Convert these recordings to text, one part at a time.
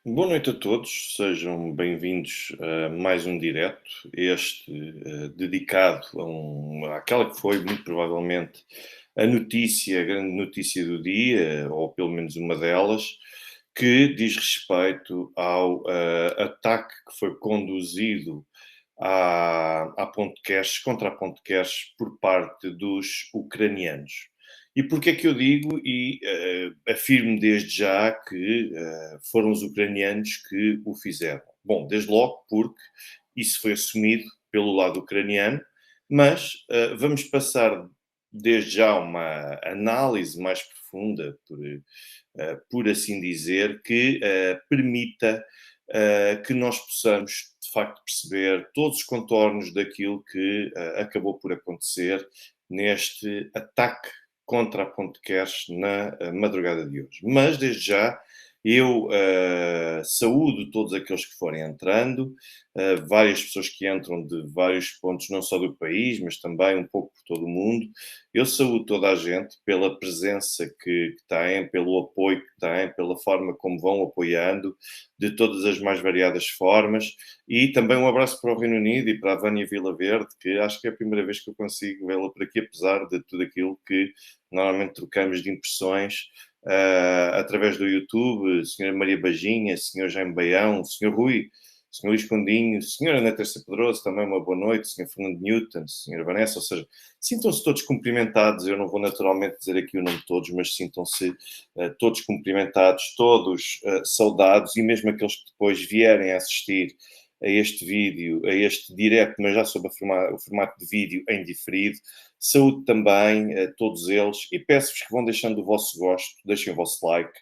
Boa noite a todos, sejam bem-vindos a mais um direto, dedicado àquela que foi muito provavelmente a grande notícia do dia, ou pelo menos uma delas, que diz respeito ao ataque que foi conduzido à Ponte Keres, contra a Ponte Keres, por parte dos ucranianos. E porquê é que eu digo e afirmo desde já que foram os ucranianos que o fizeram? Bom, desde logo porque isso foi assumido pelo lado ucraniano, mas vamos passar desde já uma análise mais profunda, por assim dizer, que permita que nós possamos, de facto, perceber todos os contornos daquilo que acabou por acontecer neste ataque contra a Ponte Queres na madrugada de hoje. Mas, desde já, eu saúdo todos aqueles que forem entrando, várias pessoas que entram de vários pontos, não só do país, mas também um pouco por todo o mundo. Eu saúdo toda a gente pela presença que têm, pelo apoio que têm, pela forma como vão apoiando, de todas as mais variadas formas. E também um abraço para o Reino Unido e para a Vânia Vila Verde, que acho que é a primeira vez que eu consigo vê-la por aqui, apesar de tudo aquilo que normalmente trocamos de impressões através do YouTube. Senhora Maria Baginha, Senhor Jaime Baião, Senhor Rui, Senhor Luís Condinho, Senhora Ana Terça Pedroso, também uma boa noite, Senhor Fernando Newton, Senhora Vanessa, ou seja, sintam-se todos cumprimentados. Eu não vou naturalmente dizer aqui o nome de todos, mas sintam-se todos cumprimentados, todos saudados, e mesmo aqueles que depois vierem a assistir a este vídeo, a este direto, mas já sob o formato de vídeo em diferido. Saúde também a todos eles e peço-vos que vão deixando o vosso gosto, deixem o vosso like,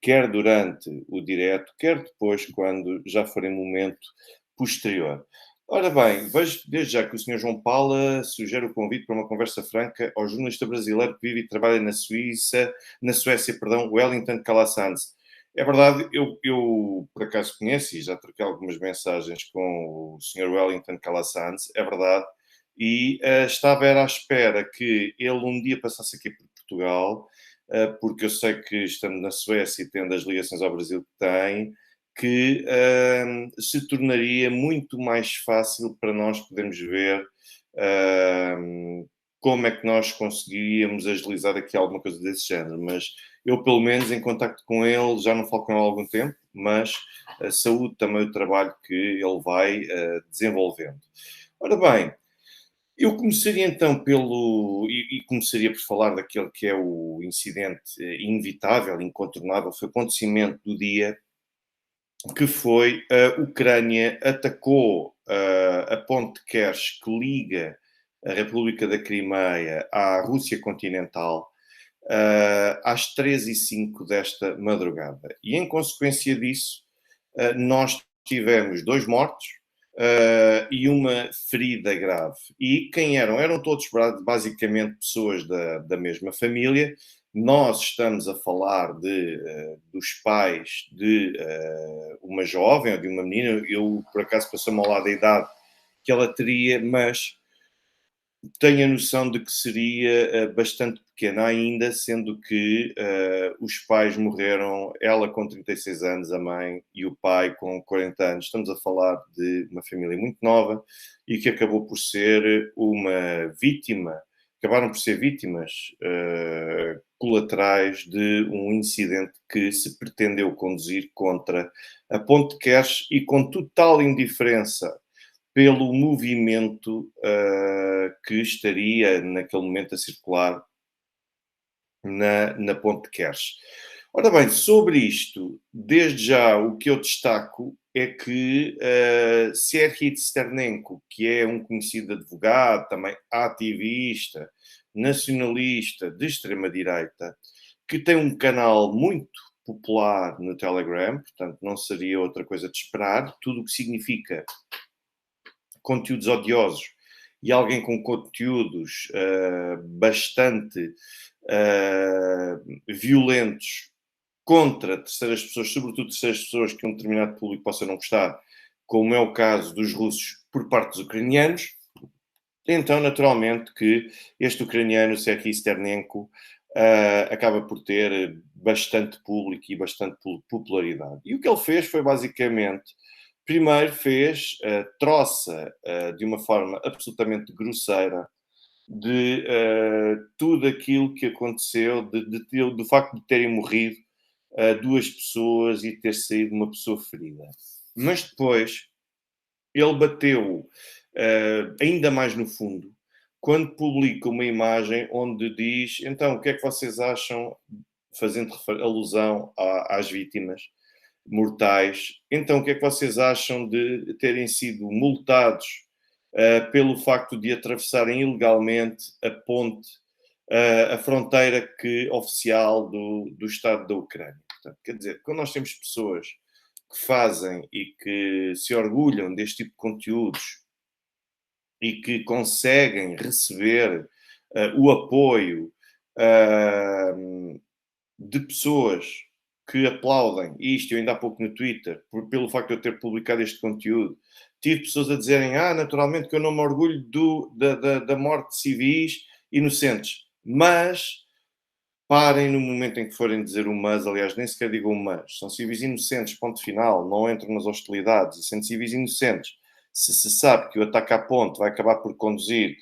quer durante o direto, quer depois, quando já for em momento posterior. Ora bem, vejo desde já que o Sr. João Paula sugere o convite para uma conversa franca ao jornalista brasileiro que vive e trabalha na Suécia, perdão, Wellington Calasanz. É verdade, eu por acaso conheço e já troquei algumas mensagens com o Sr. Wellington Calasanz, é verdade, e estava era à espera que ele um dia passasse aqui por Portugal, porque eu sei que estando na Suécia e tendo as ligações ao Brasil que tem, que se tornaria muito mais fácil para nós podermos ver como é que nós conseguiríamos agilizar aqui alguma coisa desse género. Mas eu, pelo menos, em contacto com ele, já não falo com ele há algum tempo, mas saúde também o trabalho que ele vai desenvolvendo. Ora bem, eu começaria então e começaria por falar daquele que é o incidente inevitável, incontornável, foi o acontecimento do dia, que foi a Ucrânia atacou a ponte Kerch que liga a República da Crimeia à Rússia continental às 13h05 desta madrugada. E em consequência disso, nós tivemos 2 mortos e uma ferida grave. E quem eram? Eram todos basicamente pessoas da mesma família. Nós estamos a falar dos pais de uma jovem ou de uma menina. Eu, por acaso, passou-me ao lado da idade que ela teria, mas tenho a noção de que seria bastante pequena ainda, sendo que os pais morreram, ela com 36 anos, a mãe, e o pai com 40 anos. Estamos a falar de uma família muito nova e que acabou por ser uma vítima, acabaram por ser vítimas colaterais de um incidente que se pretendeu conduzir contra a Ponte Queres e com total indiferença pelo movimento que estaria naquele momento a circular na Ponte Queres. Ora bem, sobre isto, desde já o que eu destaco é que Serhiy Sternenko, que é um conhecido advogado, também ativista, nacionalista de extrema-direita, que tem um canal muito popular no Telegram, portanto não seria outra coisa de esperar, tudo o que significa conteúdos odiosos e alguém com conteúdos bastante violentos contra terceiras pessoas, sobretudo terceiras pessoas que um determinado público possa não gostar, como é o caso dos russos por parte dos ucranianos, então naturalmente que este ucraniano, Serhiy Sternenko, acaba por ter bastante público e bastante popularidade. E o que ele fez foi basicamente, primeiro fez troça de uma forma absolutamente grosseira de tudo aquilo que aconteceu, do facto de terem morrido duas pessoas e ter saído uma pessoa ferida. Mas depois ele bateu ainda mais no fundo quando publica uma imagem onde diz: então, o que é que vocês acham, fazendo alusão às vítimas mortais, então, o que é que vocês acham de terem sido multados pelo facto de atravessarem ilegalmente a ponte, a fronteira oficial do Estado da Ucrânia? Portanto, quer dizer, quando nós temos pessoas que fazem e que se orgulham deste tipo de conteúdos e que conseguem receber o apoio de pessoas que aplaudem isto, eu ainda há pouco no Twitter, pelo facto de eu ter publicado este conteúdo, tive pessoas a dizerem, naturalmente que eu não me orgulho da morte de civis inocentes, mas parem no momento em que forem dizer o mas, aliás, nem sequer digam o mas, são civis inocentes, ponto final, não entram nas hostilidades, e sendo civis inocentes, se sabe que o ataque à ponte vai acabar por conduzir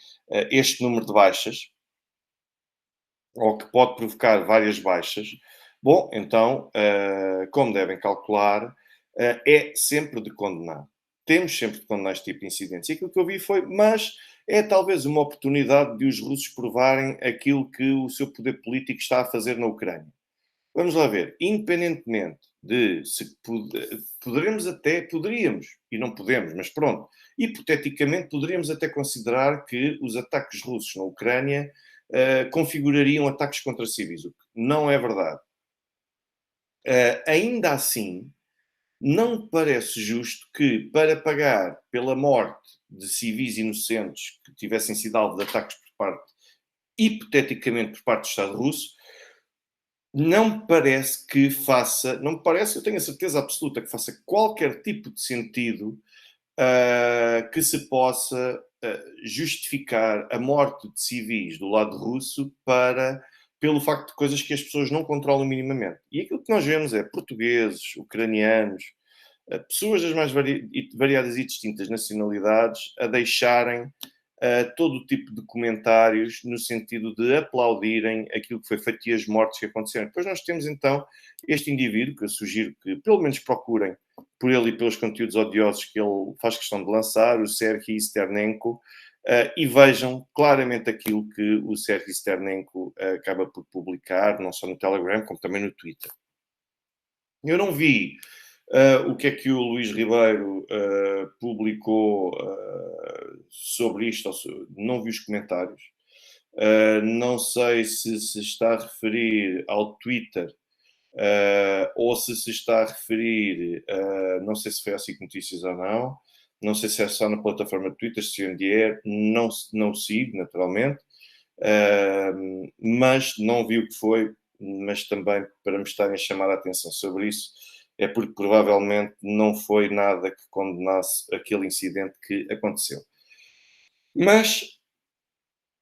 este número de baixas, ou que pode provocar várias baixas, bom, então, como devem calcular, é sempre de condenar. Temos sempre de condenar este tipo de incidentes. E aquilo que eu vi foi, mas é talvez uma oportunidade de os russos provarem aquilo que o seu poder político está a fazer na Ucrânia. Vamos lá ver, independentemente de se poderíamos, e não podemos, mas pronto, hipoteticamente poderíamos até considerar que os ataques russos na Ucrânia configurariam ataques contra civis, o que não é verdade. Ainda assim, não me parece justo que, para pagar pela morte de civis inocentes que tivessem sido alvo de ataques por parte, hipoteticamente, por parte do Estado russo, não me parece que faça, não me parece, eu tenho a certeza absoluta que faça qualquer tipo de sentido que se possa justificar a morte de civis do lado russo pelo facto de coisas que as pessoas não controlam minimamente. E aquilo que nós vemos é portugueses, ucranianos, pessoas das mais variadas e distintas nacionalidades a deixarem todo o tipo de comentários no sentido de aplaudirem aquilo que foi feito e as mortes que aconteceram. Depois nós temos então este indivíduo, que eu sugiro que pelo menos procurem por ele e pelos conteúdos odiosos que ele faz questão de lançar, o Serhiy Sternenko, e vejam claramente aquilo que o Serhiy Sternenko acaba por publicar, não só no Telegram, como também no Twitter. Eu não vi o que é que o Luís Ribeiro publicou sobre isto, não vi os comentários. Não sei se está a referir ao Twitter ou se está a referir, não sei se foi a SIC Notícias ou não sei se é só na plataforma de Twitter, se onde é, não sigo, naturalmente, mas não vi o que foi, mas também para me estarem a chamar a atenção sobre isso, é porque provavelmente não foi nada que condenasse aquele incidente que aconteceu. Mas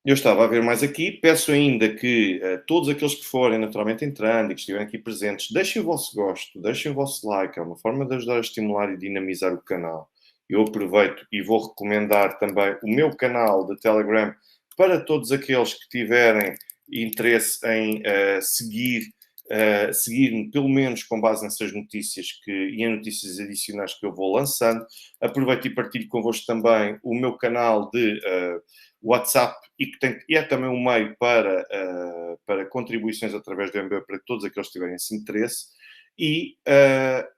eu estava a ver mais aqui, peço ainda que todos aqueles que forem naturalmente entrando e que estiverem aqui presentes, deixem o vosso gosto, deixem o vosso like, é uma forma de ajudar a estimular e dinamizar o canal. Eu aproveito e vou recomendar também o meu canal de Telegram para todos aqueles que tiverem interesse em seguir-me, pelo menos com base nessas notícias e em notícias adicionais que eu vou lançando. Aproveito e partilho convosco também o meu canal de WhatsApp e é também um meio para contribuições através do MBA para todos aqueles que tiverem esse interesse. E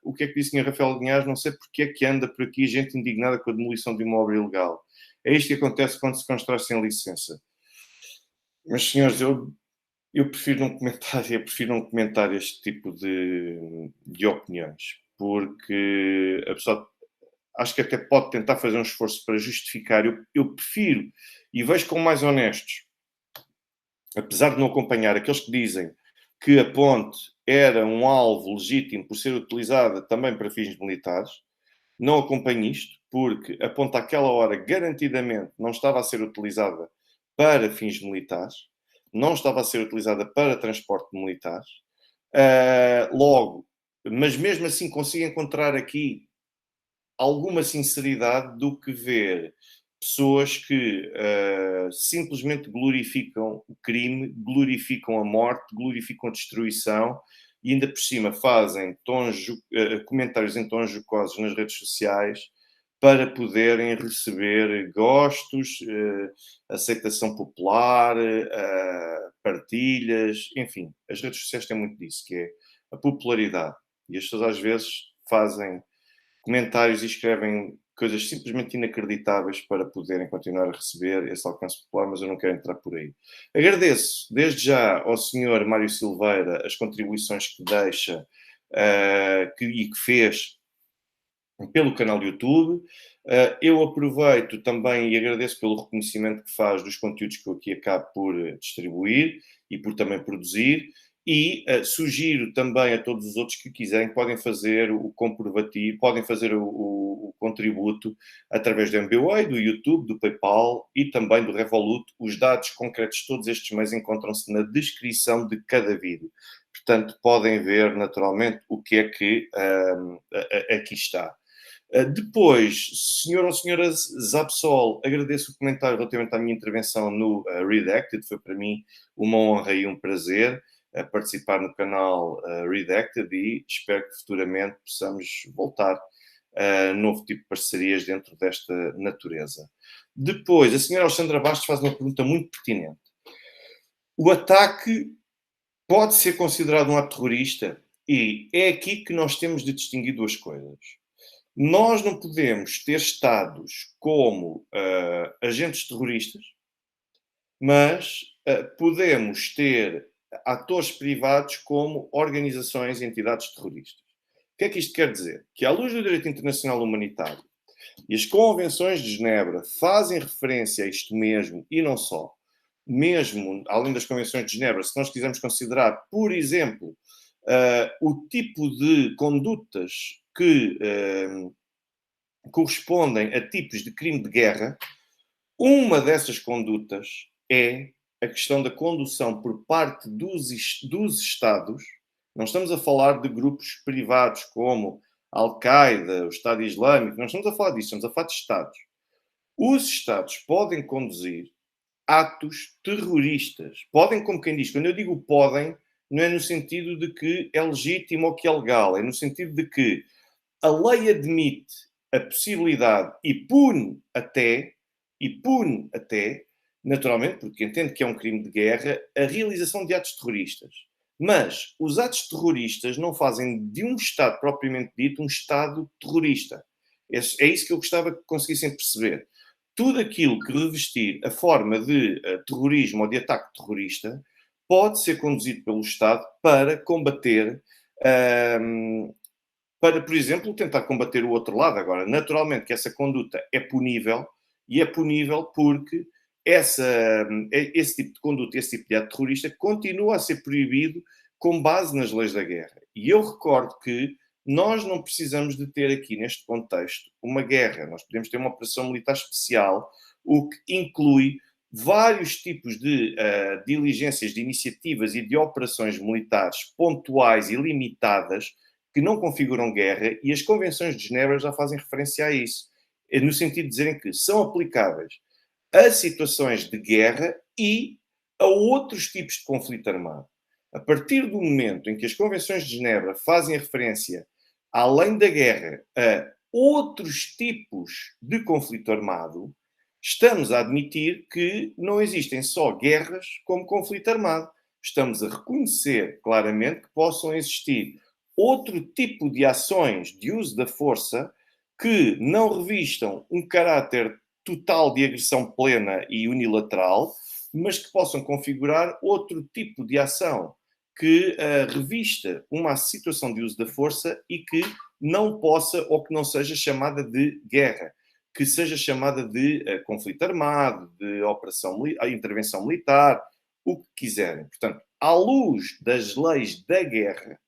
o que é que disse o Sr. Rafael Linhares? Não sei porque é que anda por aqui gente indignada com a demolição de imóvel ilegal. É isto que acontece quando se constrói sem licença. Mas, senhores, eu prefiro não comentar este tipo de opiniões, porque a pessoa acho que até pode tentar fazer um esforço para justificar. Eu prefiro e vejo como mais honestos, apesar de não acompanhar aqueles que dizem que a ponte era um alvo legítimo por ser utilizada também para fins militares. Não acompanho isto, porque a ponte àquela hora garantidamente não estava a ser utilizada para fins militares. não estava a ser utilizada para transporte de militares. Logo, mas mesmo assim consigo encontrar aqui alguma sinceridade do que ver pessoas que simplesmente glorificam o crime, glorificam a morte, glorificam a destruição e ainda por cima fazem comentários em tons jocosos nas redes sociais para poderem receber gostos, aceitação popular, partilhas, enfim, as redes sociais têm muito disso, que é a popularidade. E as pessoas às vezes fazem comentários e escrevem coisas simplesmente inacreditáveis para poderem continuar a receber esse alcance popular, mas eu não quero entrar por aí. Agradeço desde já ao senhor Mário Silveira as contribuições que deixa e que fez pelo canal do YouTube. Eu aproveito também e agradeço pelo reconhecimento que faz dos conteúdos que eu aqui acabo por distribuir e por também produzir. E sugiro também a todos os outros que quiserem, podem fazer o comprovativo, podem fazer o contributo através do MBWay, do YouTube, do PayPal e também do Revolut. Os dados concretos de todos estes meios encontram-se na descrição de cada vídeo. Portanto, podem ver naturalmente o que é que aqui está. Depois, senhor ou senhora Zapsol, agradeço o comentário relativamente à minha intervenção no Redacted. Foi para mim uma honra e um prazer participar no canal Redacted e espero que futuramente possamos voltar a novo tipo de parcerias dentro desta natureza. Depois, a senhora Alexandra Bastos faz uma pergunta muito pertinente. O ataque pode ser considerado um ato terrorista? E é aqui que nós temos de distinguir duas coisas. Nós não podemos ter Estados como agentes terroristas, mas podemos ter atores privados como organizações e entidades terroristas. O que é que isto quer dizer? Que, à luz do direito internacional humanitário e as convenções de Genebra fazem referência a isto mesmo, e não só, mesmo além das convenções de Genebra, se nós quisermos considerar, por exemplo, o tipo de condutas que correspondem a tipos de crime de guerra, uma dessas condutas é a questão da condução por parte dos Estados. Não estamos a falar de grupos privados como a Al-Qaeda, o Estado Islâmico, não estamos a falar disso, estamos a falar de Estados. Os Estados podem conduzir atos terroristas. Podem, como quem diz, quando eu digo podem, não é no sentido de que é legítimo ou que é legal, é no sentido de que a lei admite a possibilidade e pune até, naturalmente, porque entende que é um crime de guerra, a realização de atos terroristas. Mas os atos terroristas não fazem de um Estado propriamente dito um Estado terrorista. É isso que eu gostava que conseguissem perceber. Tudo aquilo que revestir a forma de terrorismo ou de ataque terrorista pode ser conduzido pelo Estado para combater para, por exemplo, tentar combater o outro lado. Agora, naturalmente que essa conduta é punível, e é punível porque esse tipo de conduta, esse tipo de ato terrorista continua a ser proibido com base nas leis da guerra. E eu recordo que nós não precisamos de ter aqui, neste contexto, uma guerra. Nós podemos ter uma operação militar especial, o que inclui vários tipos de diligências, de iniciativas e de operações militares pontuais e limitadas que não configuram guerra, e as convenções de Genebra já fazem referência a isso, no sentido de dizerem que são aplicáveis a situações de guerra e a outros tipos de conflito armado. A partir do momento em que as convenções de Genebra fazem referência, além da guerra, a outros tipos de conflito armado, estamos a admitir que não existem só guerras como conflito armado. Estamos a reconhecer claramente que possam existir outro tipo de ações de uso da força que não revistam um caráter total de agressão plena e unilateral, mas que possam configurar outro tipo de ação que revista uma situação de uso da força e que não possa ou que não seja chamada de guerra, que seja chamada de conflito armado, de intervenção militar, o que quiserem. Portanto, à luz das leis da guerra,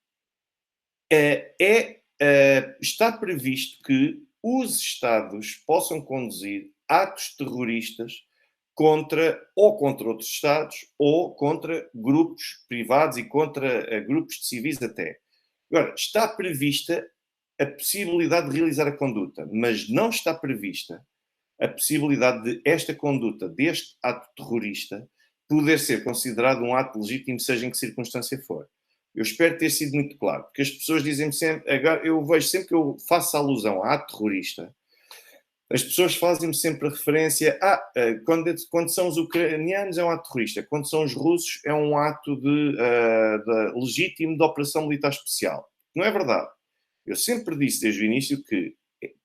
está previsto que os Estados possam conduzir atos terroristas contra outros Estados ou contra grupos privados e contra grupos de civis até. Agora, está prevista a possibilidade de realizar a conduta, mas não está prevista a possibilidade de esta conduta, deste ato terrorista, poder ser considerado um ato legítimo, seja em que circunstância for. Eu espero ter sido muito claro, porque as pessoas dizem-me sempre, agora, eu vejo sempre que eu faço alusão a ato terrorista, as pessoas fazem-me sempre a referência quando são os ucranianos é um ato terrorista, quando são os russos é um ato legítimo de operação militar especial. Não é verdade. Eu sempre disse desde o início que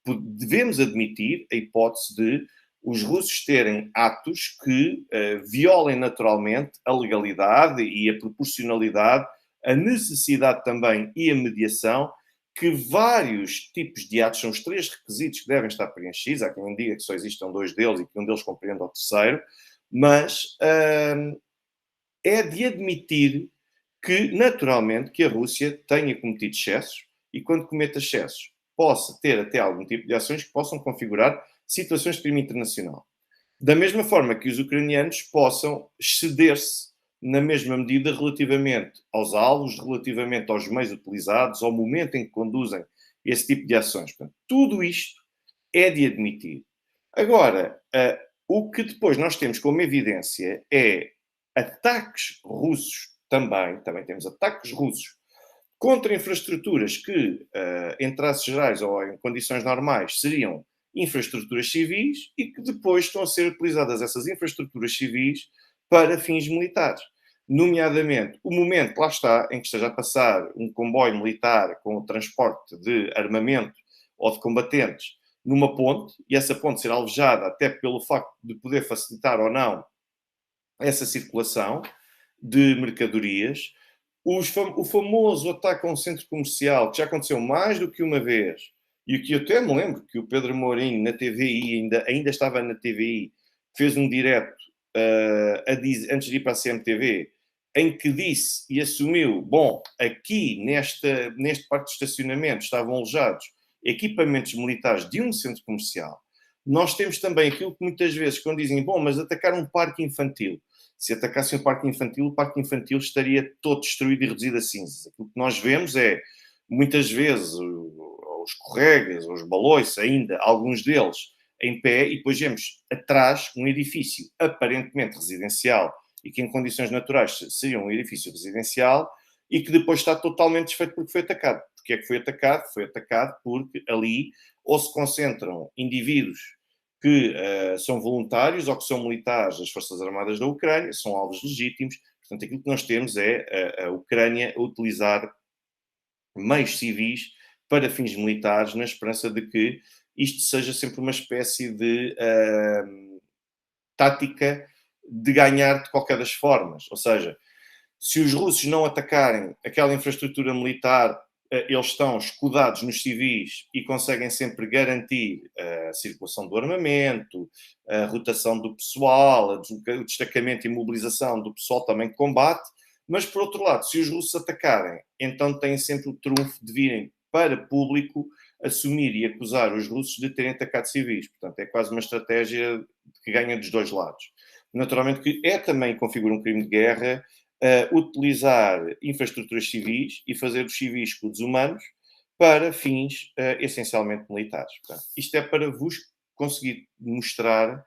devemos admitir a hipótese de os russos terem atos que violem naturalmente a legalidade e a proporcionalidade, a necessidade também e a mediação, que vários tipos de atos são os três requisitos que devem estar preenchidos. Há quem diga que só existam dois deles e que um deles compreenda o terceiro, mas é de admitir que, naturalmente, que a Rússia tenha cometido excessos e, quando cometa excessos, possa ter até algum tipo de ações que possam configurar situações de crime internacional. Da mesma forma que os ucranianos possam exceder-se na mesma medida relativamente aos alvos, relativamente aos meios utilizados, ao momento em que conduzem esse tipo de ações. Portanto, tudo isto é de admitir. Agora, o que depois nós temos como evidência é ataques russos também temos ataques russos contra infraestruturas que, em traços gerais ou em condições normais, seriam infraestruturas civis e que depois estão a ser utilizadas essas infraestruturas civis para fins militares. Nomeadamente, o momento, lá está, em que esteja a passar um comboio militar com o transporte de armamento ou de combatentes numa ponte, e essa ponte ser alvejada até pelo facto de poder facilitar ou não essa circulação de mercadorias, o famoso ataque a um centro comercial, que já aconteceu mais do que uma vez, e o que eu até me lembro que o Pedro Mourinho, na TVI, ainda estava na TVI, fez um direto antes de ir para a CMTV, em que disse e assumiu, bom, aqui neste parque de estacionamento estavam alojados equipamentos militares de um centro comercial. Nós temos também aquilo que muitas vezes, quando dizem, bom, mas atacar um parque infantil. Se atacassem o parque infantil estaria todo destruído e reduzido a cinzas. Aquilo que nós vemos é, muitas vezes, os corregas, os balões, ainda, alguns deles, em pé, e depois vemos atrás um edifício aparentemente residencial e que em condições naturais seria um edifício residencial e que depois está totalmente desfeito porque foi atacado. Porque é que foi atacado? Foi atacado porque ali ou se concentram indivíduos que são voluntários ou que são militares das Forças Armadas da Ucrânia, são alvos legítimos. Portanto, aquilo que nós temos é a Ucrânia a utilizar meios civis para fins militares, na esperança de que isto seja sempre uma espécie de tática de ganhar de qualquer das formas. Ou seja, se os russos não atacarem aquela infraestrutura militar, eles estão escudados nos civis e conseguem sempre garantir a circulação do armamento, a rotação do pessoal, o destacamento e mobilização do pessoal também que combate. Mas, por outro lado, se os russos atacarem, então têm sempre o trunfo de virem para público assumir e acusar os russos de terem atacado civis. Portanto, é quase uma estratégia que ganha dos dois lados. Naturalmente que também configura um crime de guerra utilizar infraestruturas civis e fazer os civis escudos humanos para fins essencialmente militares. Portanto, isto é para vos conseguir mostrar.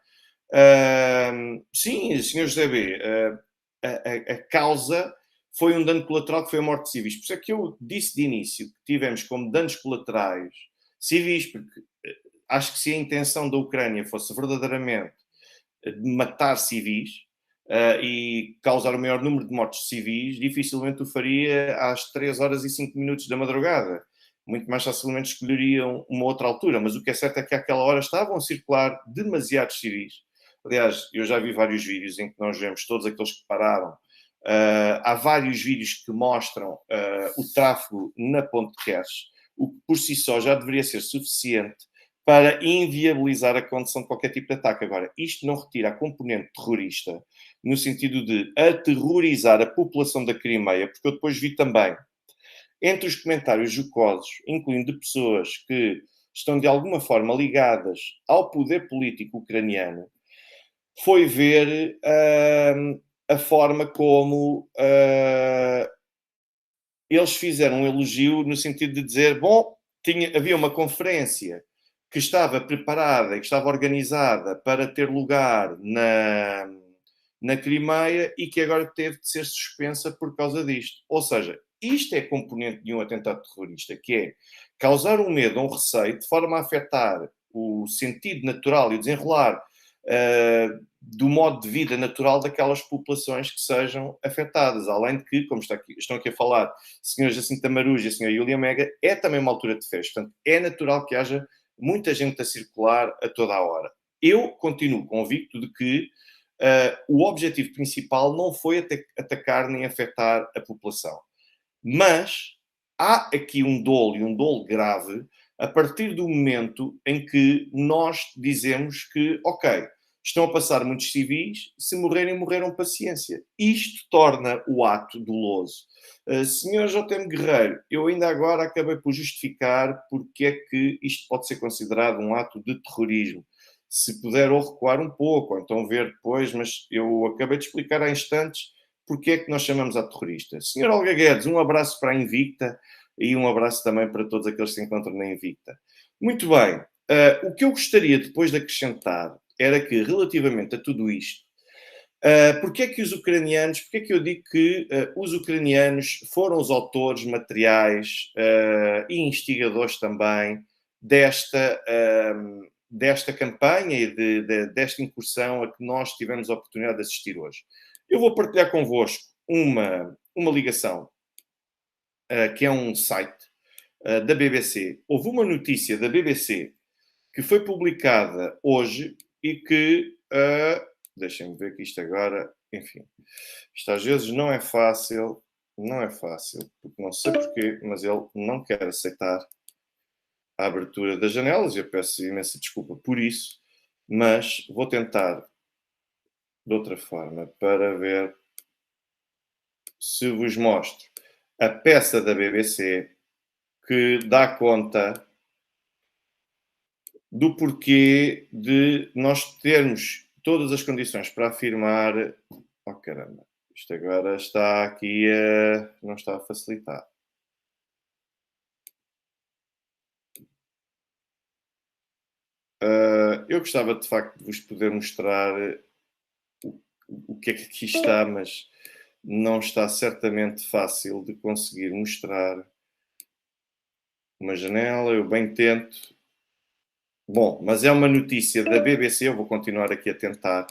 Sim, Sr. José B., a causa foi um dano colateral que foi a morte de civis. Por isso é que eu disse de início que tivemos como danos colaterais civis, porque acho que se a intenção da Ucrânia fosse verdadeiramente matar civis e causar o maior número de mortes civis, dificilmente o faria às 3 horas e 5 minutos da madrugada. Muito mais facilmente escolheriam uma outra altura, mas o que é certo é que àquela hora estavam a circular demasiados civis. Aliás, eu já vi vários vídeos em que nós vemos todos aqueles que pararam. Há vários vídeos que mostram o tráfego na ponte de Kerch, o que por si só já deveria ser suficiente para inviabilizar a condução de qualquer tipo de ataque. Agora, isto não retira a componente terrorista, no sentido de aterrorizar a população da Crimeia, porque eu depois vi também, entre os comentários jocosos, incluindo de pessoas que estão de alguma forma ligadas ao poder político ucraniano, foi ver a forma como eles fizeram um elogio no sentido de dizer, bom, havia uma conferência que estava preparada e que estava organizada para ter lugar na Crimeia e que agora teve de ser suspensa por causa disto. Ou seja, isto é componente de um atentado terrorista, que é causar um medo, um receio, de forma a afetar o sentido natural e o desenrolar do modo de vida natural daquelas populações que sejam afetadas. Além de que, como estão aqui a falar a senhora Jacinta Maruja e a senhora Yulia Mega, é também uma altura de festa. Portanto, é natural que haja muita gente a circular a toda a hora. Eu continuo convicto de que o objetivo principal não foi atacar nem afetar a população. Mas há aqui um dolo, e um dolo grave, a partir do momento em que nós dizemos que, ok, estão a passar muitos civis, se morrerem, morreram paciência. Isto torna o ato doloso. Senhor J.M. Guerreiro, eu ainda agora acabei por justificar porque é que isto pode ser considerado um ato de terrorismo. Se puder ou recuar um pouco, ou então ver depois, mas eu acabei de explicar há instantes porque é que nós chamamos a terrorista. Senhor Olga Guedes, um abraço para a Invicta e um abraço também para todos aqueles que se encontram na Invicta. Muito bem, o que eu gostaria depois de acrescentar era que, relativamente a tudo isto, porque é que os ucranianos, porque é que eu digo que os ucranianos foram os autores materiais e instigadores também desta campanha e desta incursão a que nós tivemos a oportunidade de assistir hoje? Eu vou partilhar convosco uma ligação, que é um site da BBC. Houve uma notícia da BBC que foi publicada hoje e que, deixem-me ver que isto agora, enfim, isto às vezes não é fácil, porque não sei porquê, mas ele não quer aceitar a abertura das janelas, e eu peço imensa desculpa por isso, mas vou tentar de outra forma para ver se vos mostro a peça da BBC que dá conta do porquê de nós termos todas as condições para afirmar. Oh caramba, isto agora está aqui a. Não está a facilitar. Eu gostava de facto de vos poder mostrar o que é que aqui está, mas não está certamente fácil de conseguir mostrar uma janela. Eu bem tento. Bom, mas é uma notícia da BBC, eu vou continuar aqui a tentar,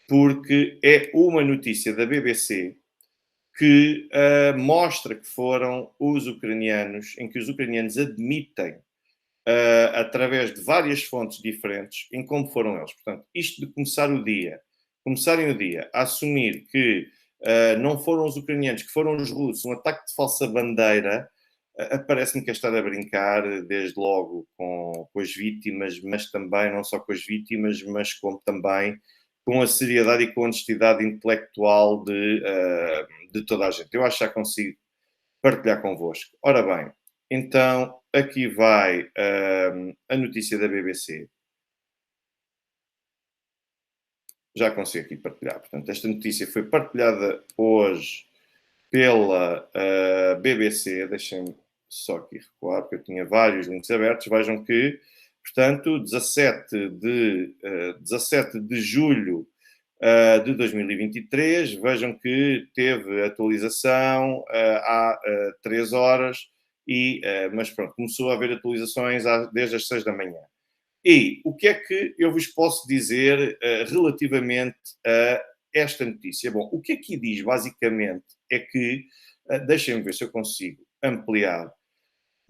porque é uma notícia da BBC que mostra que foram os ucranianos, em que os ucranianos admitem, através de várias fontes diferentes, em como foram eles. Portanto, isto de começarem o dia a assumir que não foram os ucranianos, que foram os russos, um ataque de falsa bandeira, parece-me que é estar a brincar, desde logo, com as vítimas, mas também, não só com as vítimas, mas como também com a seriedade e com a honestidade intelectual de toda a gente. Eu acho que já consigo partilhar convosco. Ora bem, então aqui vai a notícia da BBC. Já consigo aqui partilhar. Portanto, esta notícia foi partilhada hoje pela BBC. Deixem-me só aqui recuar, porque eu tinha vários links abertos. Vejam que, portanto, 17 de julho de 2023, vejam que teve atualização há 3 horas, mas pronto, começou a haver atualizações desde as 6 da manhã. E o que é que eu vos posso dizer relativamente a esta notícia? Bom, o que aqui diz basicamente é que, deixem-me ver se eu consigo ampliar,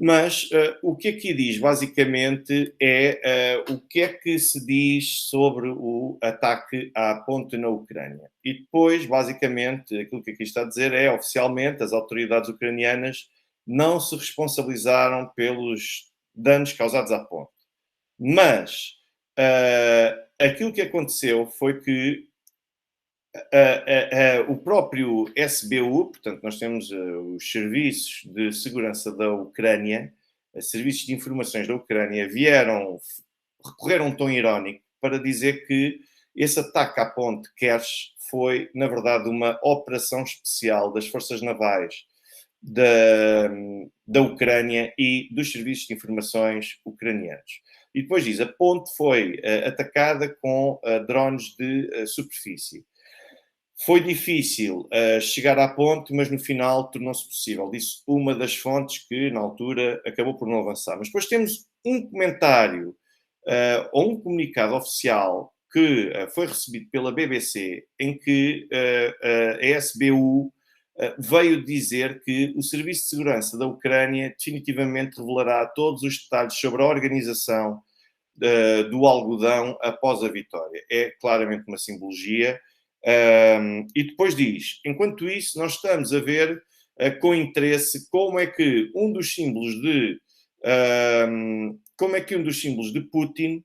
mas o que aqui diz basicamente é o que é que se diz sobre o ataque à ponte na Ucrânia. E depois, basicamente, aquilo que aqui está a dizer é, oficialmente, as autoridades ucranianas não se responsabilizaram pelos danos causados à ponte. Mas aquilo que aconteceu foi que o próprio SBU, portanto, nós temos os serviços de segurança da Ucrânia, serviços de informações da Ucrânia, recorreram a um tom irónico para dizer que esse ataque à ponte Kerch foi, na verdade, uma operação especial das forças navais da Ucrânia e dos serviços de informações ucranianos. E depois diz, a ponte foi atacada com drones de superfície. Foi difícil chegar à ponte, mas no final tornou-se possível. Disse uma das fontes que, na altura, acabou por não avançar. Mas depois temos um comentário ou um comunicado oficial que foi recebido pela BBC, em que a SBU veio dizer que o Serviço de Segurança da Ucrânia definitivamente revelará todos os detalhes sobre a organização do algodão após a vitória. É claramente uma simbologia. E depois diz, enquanto isso, nós estamos a ver com interesse como é que um dos símbolos de Putin,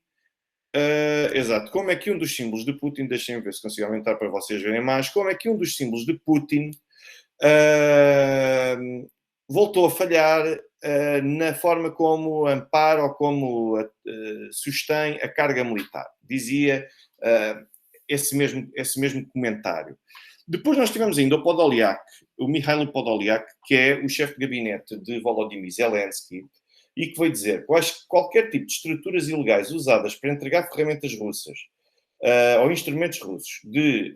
exato, como é que um dos símbolos de Putin, deixem-me ver se consigo aumentar para vocês verem mais, como é que um dos símbolos de Putin voltou a falhar na forma como ampara ou como sustém a carga militar. Dizia esse mesmo comentário. Depois nós tivemos ainda o Podolyak, o Mikhailo Podolyak, que é o chefe de gabinete de Volodymyr Zelensky, e que veio dizer que qualquer tipo de estruturas ilegais usadas para entregar ferramentas russas ou instrumentos russos de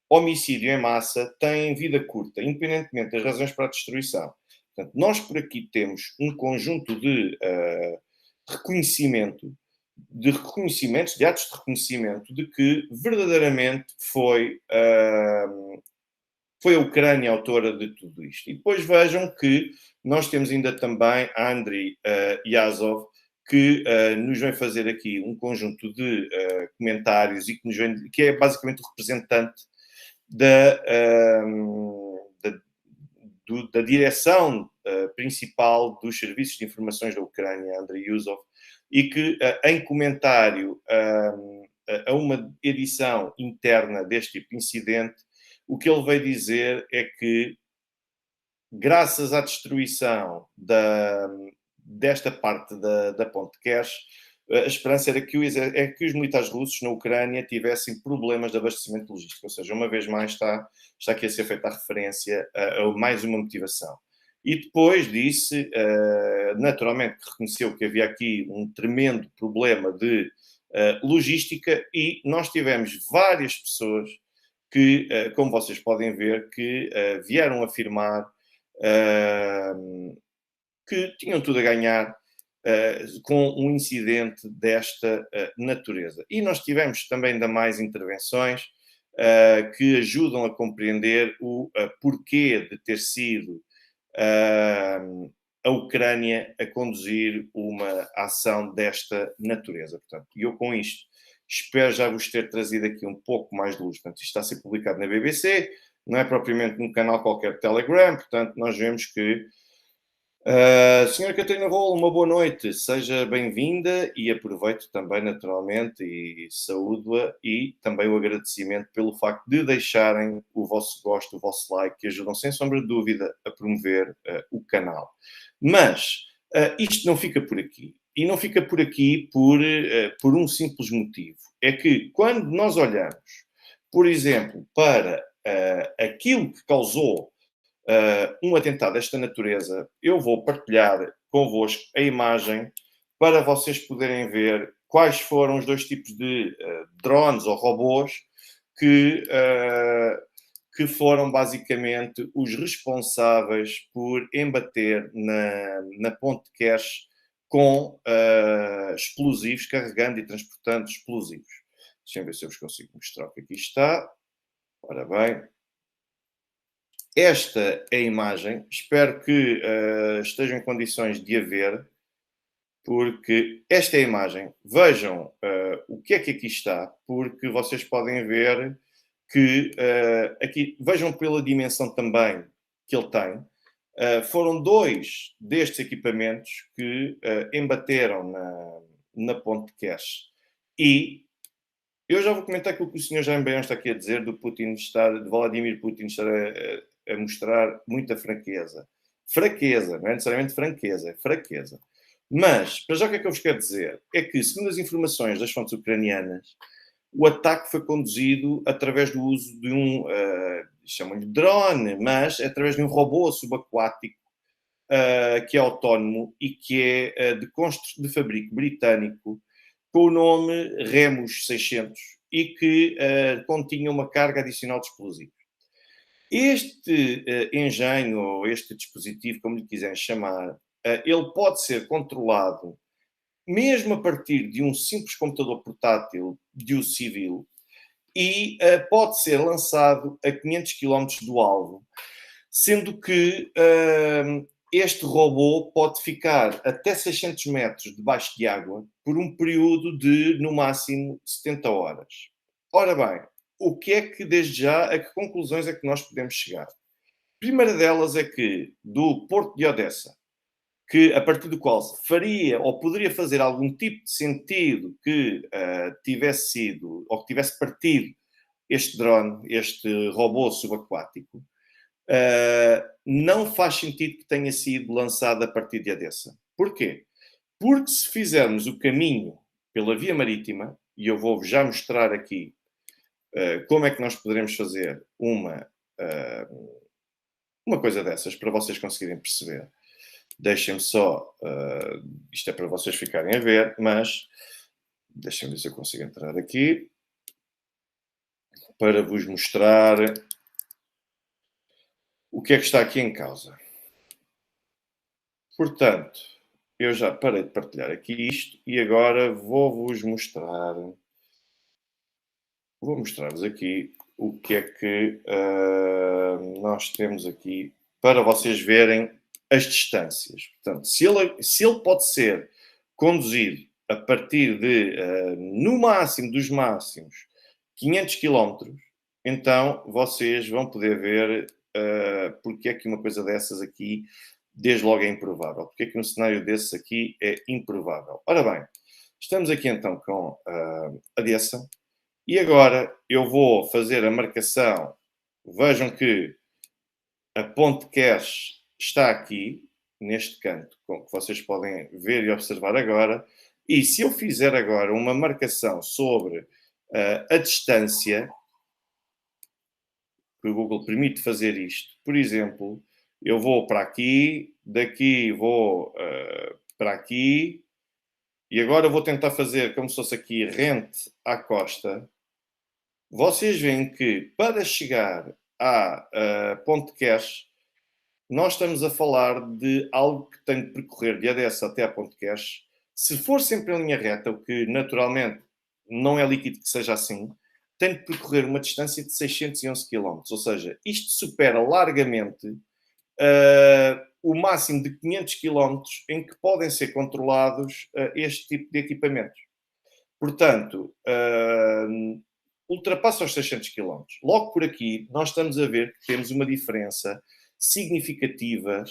homicídio em massa têm vida curta, independentemente das razões para a destruição. Portanto, nós por aqui temos um conjunto de reconhecimentos, de atos de reconhecimento de que verdadeiramente foi a Ucrânia a autora de tudo isto. E depois vejam que nós temos ainda também Andriy Yazov, que nos vem fazer aqui um conjunto de comentários e que é basicamente o representante da direção principal dos serviços de informações da Ucrânia, Andriy Yuzov, e que, em comentário a uma edição interna deste tipo de incidente, o que ele veio dizer é que, graças à destruição desta parte da ponte Kerch, a esperança era que os militares russos na Ucrânia tivessem problemas de abastecimento logístico. Ou seja, uma vez mais está aqui a ser feita a referência a mais uma motivação. E depois disse, naturalmente, que reconheceu que havia aqui um tremendo problema de logística e nós tivemos várias pessoas que, como vocês podem ver, que vieram afirmar que tinham tudo a ganhar com um incidente desta natureza. E nós tivemos também ainda mais intervenções que ajudam a compreender o porquê de ter sido a Ucrânia a conduzir uma ação desta natureza. Portanto, eu com isto espero já vos ter trazido aqui um pouco mais de luz. Portanto, isto está a ser publicado na BBC, não é propriamente num canal qualquer de Telegram, portanto, nós vemos que Senhora Catarina Rolo, uma boa noite, seja bem-vinda e aproveito também naturalmente e saúdo-a e também o agradecimento pelo facto de deixarem o vosso gosto, o vosso like, que ajudam sem sombra de dúvida a promover o canal. Mas isto não fica por aqui. E não fica por aqui por um simples motivo. É que quando nós olhamos, por exemplo, para aquilo que causou um atentado desta natureza, eu vou partilhar convosco a imagem para vocês poderem ver quais foram os dois tipos de drones ou robôs que foram basicamente os responsáveis por embater na ponte Kerch com explosivos, carregando e transportando explosivos. Deixem ver se eu vos consigo mostrar o que aqui está. Ora bem. Esta é a imagem. Espero que estejam em condições de a ver, porque esta é a imagem. Vejam o que é que aqui está, porque vocês podem ver que aqui, vejam pela dimensão também que ele tem. Foram dois destes equipamentos que embateram na ponte Kerch. E eu já vou comentar aquilo que o senhor Jaime Baião está aqui a dizer de Vladimir Putin estar a mostrar muita franqueza. Fraqueza, não é necessariamente franqueza, é fraqueza. Mas, para já o que é que eu vos quero dizer? É que, segundo as informações das fontes ucranianas, o ataque foi conduzido através do uso de chamam-lhe drone, mas através de um robô subaquático que é autónomo e que é de fabrico britânico, com o nome Remus 600 e que continha uma carga adicional de explosivos. Este engenho, ou este dispositivo, como lhe quiserem chamar, ele pode ser controlado mesmo a partir de um simples computador portátil de uso civil e pode ser lançado a 500 km do alvo, sendo que este robô pode ficar até 600 metros debaixo de água por um período de, no máximo, 70 horas. Ora bem, o que é que, desde já, a que conclusões é que nós podemos chegar? A primeira delas é que, do Porto de Odessa, que a partir do qual faria ou poderia fazer algum tipo de sentido que tivesse sido, ou que tivesse partido este drone, este robô subaquático, não faz sentido que tenha sido lançado a partir de Odessa. Porquê? Porque se fizermos o caminho pela via marítima, e eu vou já mostrar aqui como é que nós poderemos fazer uma coisa dessas, para vocês conseguirem perceber. Deixem-me só, isto é para vocês ficarem a ver, mas deixem-me ver se eu consigo entrar aqui para vos mostrar o que é que está aqui em causa. Portanto, eu já parei de partilhar aqui isto e agora vou-vos mostrar. Vou mostrar-vos aqui o que é que nós temos aqui para vocês verem as distâncias. Portanto, se ele pode ser conduzido a partir de, no máximo dos máximos, 500 km, então vocês vão poder ver porque é que uma coisa dessas aqui, desde logo, é improvável. Porque é que um cenário desses aqui é improvável. Ora bem, estamos aqui então com a Dessa. E agora eu vou fazer a marcação. Vejam que a ponte cache está aqui, neste canto, como vocês podem ver e observar agora. E se eu fizer agora uma marcação sobre a distância, que o Google permite fazer isto, por exemplo, eu vou para aqui, daqui vou para aqui, e agora vou tentar fazer como se fosse aqui rente à costa. Vocês veem que para chegar à ponte cache, nós estamos a falar de algo que tem de percorrer de Odessa até à ponte cache. Se for sempre em linha reta, o que naturalmente não é líquido que seja assim, tem de percorrer uma distância de 611 km. Ou seja, isto supera largamente o máximo de 500 km em que podem ser controlados este tipo de equipamentos. Portanto, ultrapassa os 600 km. Logo por aqui, nós estamos a ver que temos uma diferença significativa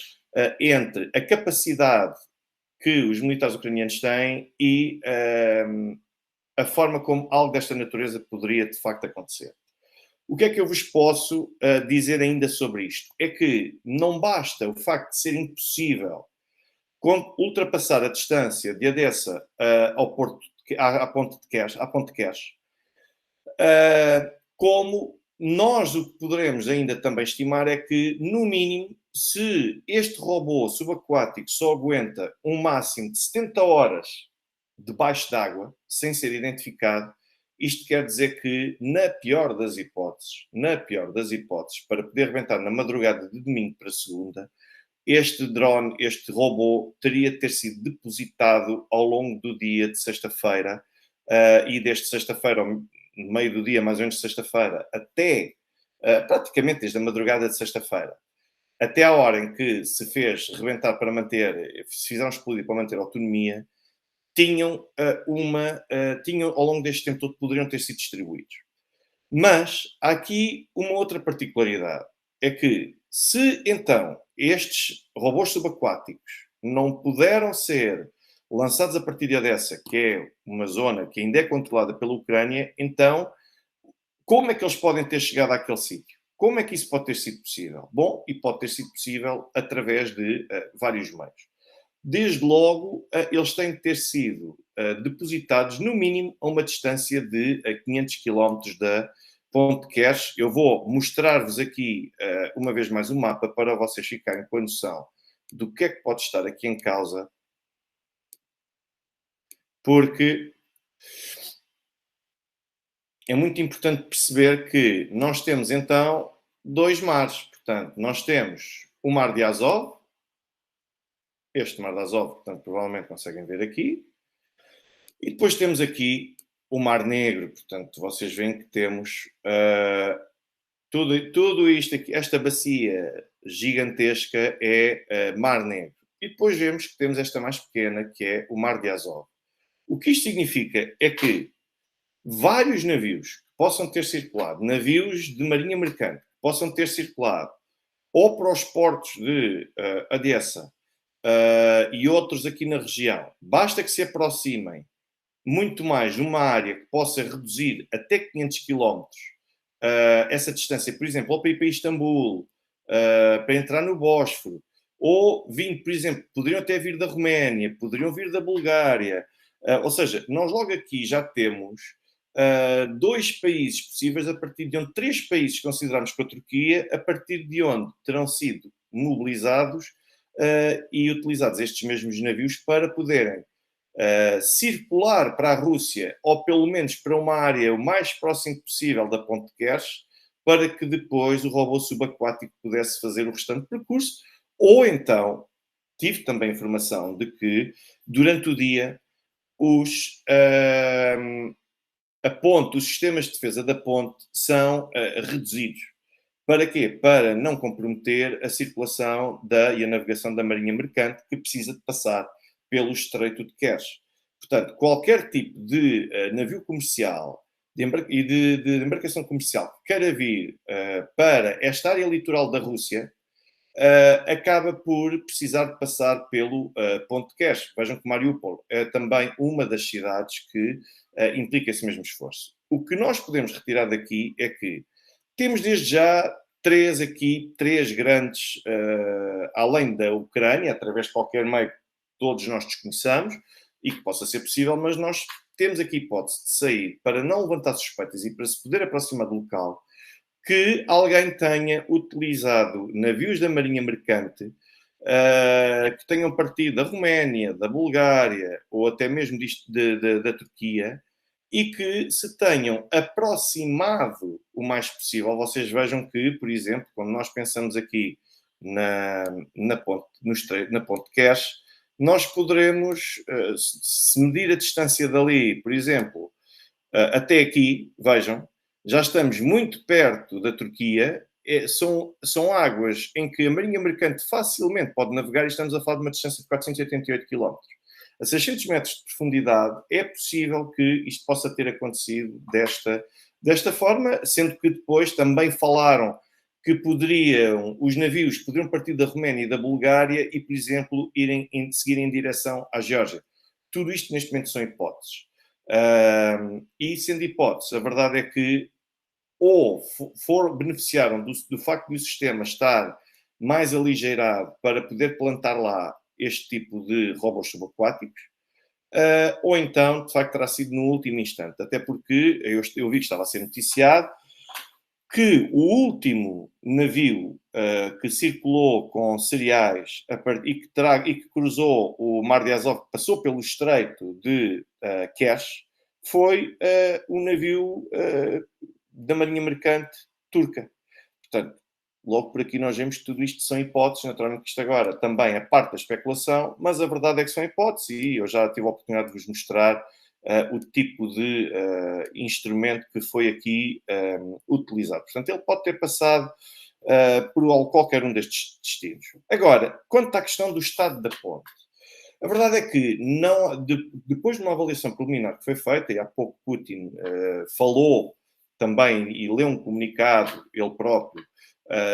entre a capacidade que os militares ucranianos têm e a forma como algo desta natureza poderia de facto acontecer. O que é que eu vos posso dizer ainda sobre isto? É que não basta o facto de ser impossível ultrapassar a distância de Odessa ao Porto, à ponte de Kerch, como nós o que poderemos ainda também estimar é que, no mínimo, se este robô subaquático só aguenta um máximo de 70 horas debaixo d'água, sem ser identificado, isto quer dizer que, na pior das hipóteses, para poder rebentar na madrugada de domingo para segunda, este drone, este robô, teria de ter sido depositado ao longo do dia de sexta-feira e desde sexta-feira, no meio do dia, mais ou menos de sexta-feira, até praticamente desde a madrugada de sexta-feira, até à hora em que se fez rebentar para manter, se fizeram explodir para manter a autonomia, tinham ao longo deste tempo todo, poderiam ter sido distribuídos. Mas há aqui uma outra particularidade, é que se então estes robôs subaquáticos não puderam ser lançados a partir de Odessa, que é uma zona que ainda é controlada pela Ucrânia, então como é que eles podem ter chegado àquele sítio? Como é que isso pode ter sido possível? Bom, e pode ter sido possível através de vários meios. Desde logo, eles têm de ter sido depositados, no mínimo, a uma distância de 500 quilómetros da Ponte Queres. Eu vou mostrar-vos aqui, uma vez mais, o mapa para vocês ficarem com a noção do que é que pode estar aqui em causa, porque é muito importante perceber que nós temos, então, dois mares. Portanto, nós temos o Mar de Azov, este Mar de Azov, portanto, provavelmente conseguem ver aqui, e depois temos aqui o Mar Negro. Portanto, vocês veem que temos tudo isto aqui, esta bacia gigantesca é Mar Negro. E depois vemos que temos esta mais pequena, que é o Mar de Azov. O que isto significa é que vários navios que possam ter circulado, navios de marinha mercante, que possam ter circulado ou para os portos de Odessa e outros aqui na região, basta que se aproximem muito mais numa área que possa reduzir até 500 quilómetros essa distância, por exemplo, ou para ir para Istambul, para entrar no Bósforo, ou vindo, por exemplo, poderiam até vir da Roménia, poderiam vir da Bulgária, ou seja, nós logo aqui já temos dois países possíveis, a partir de onde três países consideramos para a Turquia, a partir de onde terão sido mobilizados e utilizados estes mesmos navios para poderem circular para a Rússia, ou pelo menos para uma área o mais próximo possível da Ponte Kerch, para que depois o robô subaquático pudesse fazer o restante percurso, ou então, tive também informação de que, durante o dia, a ponte, os sistemas de defesa da ponte são reduzidos. Para quê? Para não comprometer a circulação e a navegação da marinha mercante, que precisa de passar pelo Estreito de Kerch. Portanto, qualquer tipo de navio comercial e de embarcação comercial que queira vir para esta área litoral da Rússia, acaba por precisar de passar pelo Ponte de Kerch. Vejam que Mariupol é também uma das cidades que implica esse mesmo esforço. O que nós podemos retirar daqui é que temos desde já três grandes, além da Ucrânia, através de qualquer meio que todos nós desconheçamos e que possa ser possível, mas nós temos aqui a hipótese de sair para não levantar suspeitas e para se poder aproximar do local, que alguém tenha utilizado navios da marinha mercante que tenham partido da Roménia, da Bulgária ou até mesmo da Turquia e que se tenham aproximado o mais possível. Vocês vejam que, por exemplo, quando nós pensamos aqui na ponte de Kerch, nós poderemos, se medir a distância dali, por exemplo, até aqui, vejam, já estamos muito perto da Turquia. São águas em que a marinha mercante facilmente pode navegar e estamos a falar de uma distância de 488 km. A 600 metros de profundidade é possível que isto possa ter acontecido desta forma, sendo que depois também falaram que os navios poderiam partir da Roménia e da Bulgária e, por exemplo, seguir em direção à Geórgia. Tudo isto neste momento são hipóteses. E sendo hipóteses, a verdade é que ou beneficiaram do facto de o sistema estar mais aligeirado para poder plantar lá este tipo de robôs subaquáticos, ou então, de facto, terá sido no último instante. Até porque eu vi que estava a ser noticiado que o último navio que circulou com cereais e que cruzou o Mar de Azov, passou pelo Estreito de Kerch, foi um navio da marinha mercante turca. Portanto, logo por aqui nós vemos que tudo isto são hipóteses. Naturalmente que isto agora também é parte da especulação, mas a verdade é que são hipóteses e eu já tive a oportunidade de vos mostrar o tipo de instrumento que foi aqui utilizado. Portanto, ele pode ter passado por qualquer um destes destinos. Agora, quanto à questão do estado da ponte, a verdade é que depois de uma avaliação preliminar que foi feita, e há pouco Putin falou também e leu um comunicado, ele próprio,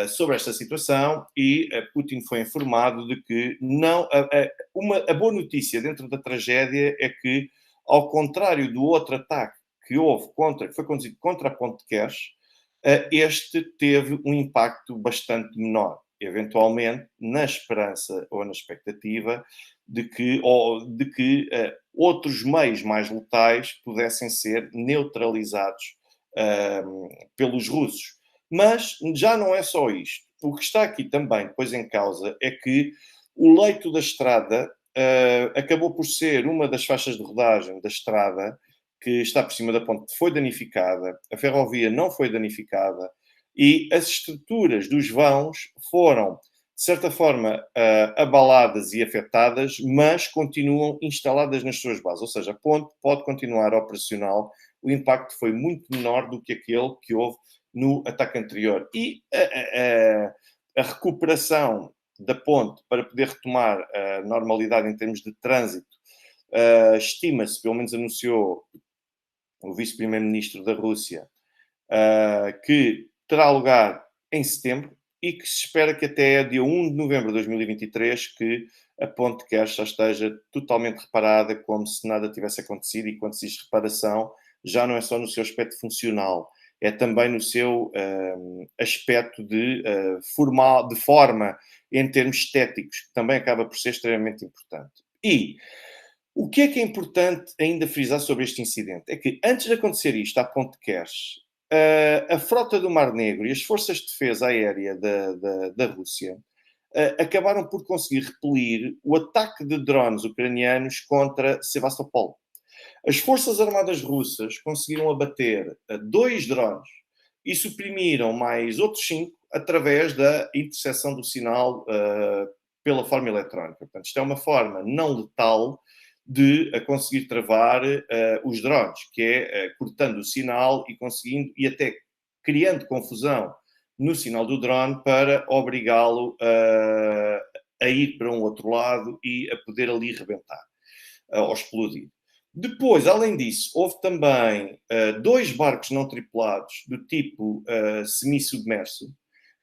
sobre esta situação, e Putin foi informado de que a boa notícia dentro da tragédia é que, ao contrário do outro ataque que foi conduzido contra a Ponte de Kerch, este teve um impacto bastante menor. eventualmente na esperança ou na expectativa de que outros meios mais letais pudessem ser neutralizados pelos russos. Mas já não é só isto. O que está aqui também depois em causa é que o leito da estrada acabou por ser uma das faixas de rodagem da estrada que está por cima da ponte, foi danificada, a ferrovia não foi danificada e as estruturas dos vãos foram, de certa forma, abaladas e afetadas, mas continuam instaladas nas suas bases. Ou seja, a ponte pode continuar operacional. O impacto foi muito menor do que aquele que houve no ataque anterior. E a recuperação da ponte para poder retomar a normalidade em termos de trânsito, estima-se, pelo menos anunciou o vice-primeiro-ministro da Rússia, que terá lugar em setembro e que se espera que até dia 1 de novembro de 2023 que a ponte de Kerch já esteja totalmente reparada, como se nada tivesse acontecido. E quando se diz reparação, já não é só no seu aspecto funcional, é também no seu aspecto de forma, em termos estéticos, que também acaba por ser extremamente importante. E o que é importante ainda frisar sobre este incidente? É que antes de acontecer isto à ponte de Kerch, a frota do Mar Negro e as forças de defesa aérea da Rússia acabaram por conseguir repelir o ataque de drones ucranianos contra Sevastopol. As forças armadas russas conseguiram abater 2 drones e suprimiram mais outros 5 através da interseção do sinal pela forma eletrónica. Portanto, isto é uma forma não letal de conseguir travar os drones, que é cortando o sinal e conseguindo, e até criando confusão no sinal do drone para obrigá-lo a ir para um outro lado e a poder ali rebentar ou explodir. Depois, além disso, houve também 2 barcos não tripulados do tipo semi-submerso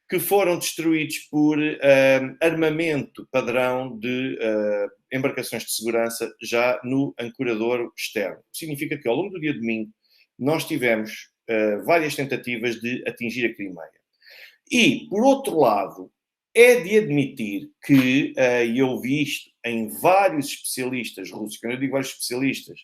que foram destruídos por armamento padrão de embarcações de segurança já no ancorador externo. Significa que ao longo do dia de domingo nós tivemos várias tentativas de atingir a Crimeia. E, por outro lado, é de admitir que, e eu vi isto em vários especialistas russos, quando eu digo vários especialistas,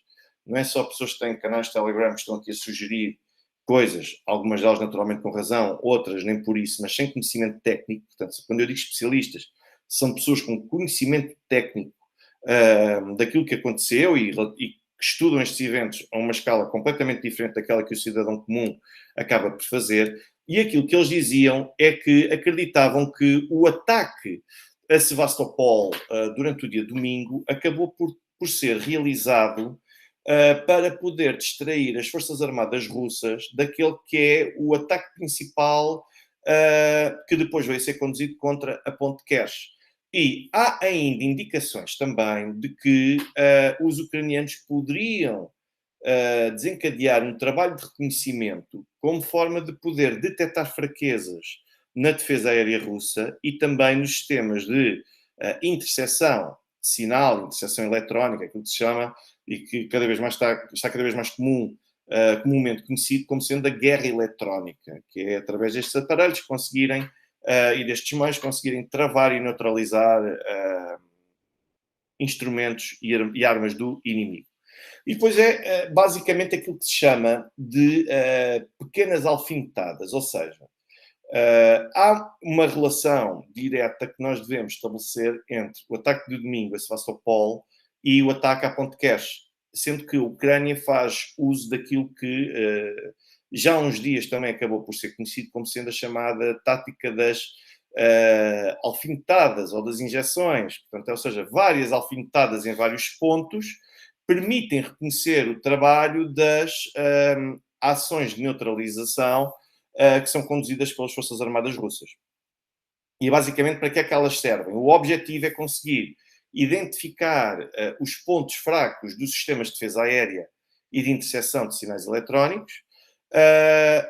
não é só pessoas que têm canais de Telegram que estão aqui a sugerir coisas, algumas delas naturalmente com razão, outras nem por isso, mas sem conhecimento técnico. Portanto, quando eu digo especialistas, são pessoas com conhecimento técnico daquilo que aconteceu e que estudam estes eventos a uma escala completamente diferente daquela que o cidadão comum acaba por fazer. E aquilo que eles diziam é que acreditavam que o ataque a Sevastopol durante o dia domingo acabou por ser realizado para poder distrair as Forças Armadas russas daquele que é o ataque principal que depois veio a ser conduzido contra a ponte de Kerch. E há ainda indicações também de que os ucranianos poderiam desencadear um trabalho de reconhecimento como forma de poder detectar fraquezas na defesa aérea russa e também nos sistemas de interseção de sinal, interseção eletrónica, aquilo que se chama, e que cada vez mais está cada vez mais comumente conhecido como sendo a guerra eletrónica, que é através destes aparelhos conseguirem, e destes meios, conseguirem travar e neutralizar instrumentos e armas do inimigo. E depois é basicamente aquilo que se chama de pequenas alfinetadas, ou seja, há uma relação direta que nós devemos estabelecer entre o ataque de domingo a Sevastopol e o ataque à ponte de Kerch, sendo que a Ucrânia faz uso daquilo que já há uns dias também acabou por ser conhecido como sendo a chamada tática das alfinetadas ou das injeções. Portanto, ou seja, várias alfinetadas em vários pontos permitem reconhecer o trabalho das ações de neutralização que são conduzidas pelas Forças Armadas Russas. E basicamente para que é que elas servem? O objetivo é conseguir identificar os pontos fracos dos sistemas de defesa aérea e de interseção de sinais eletrónicos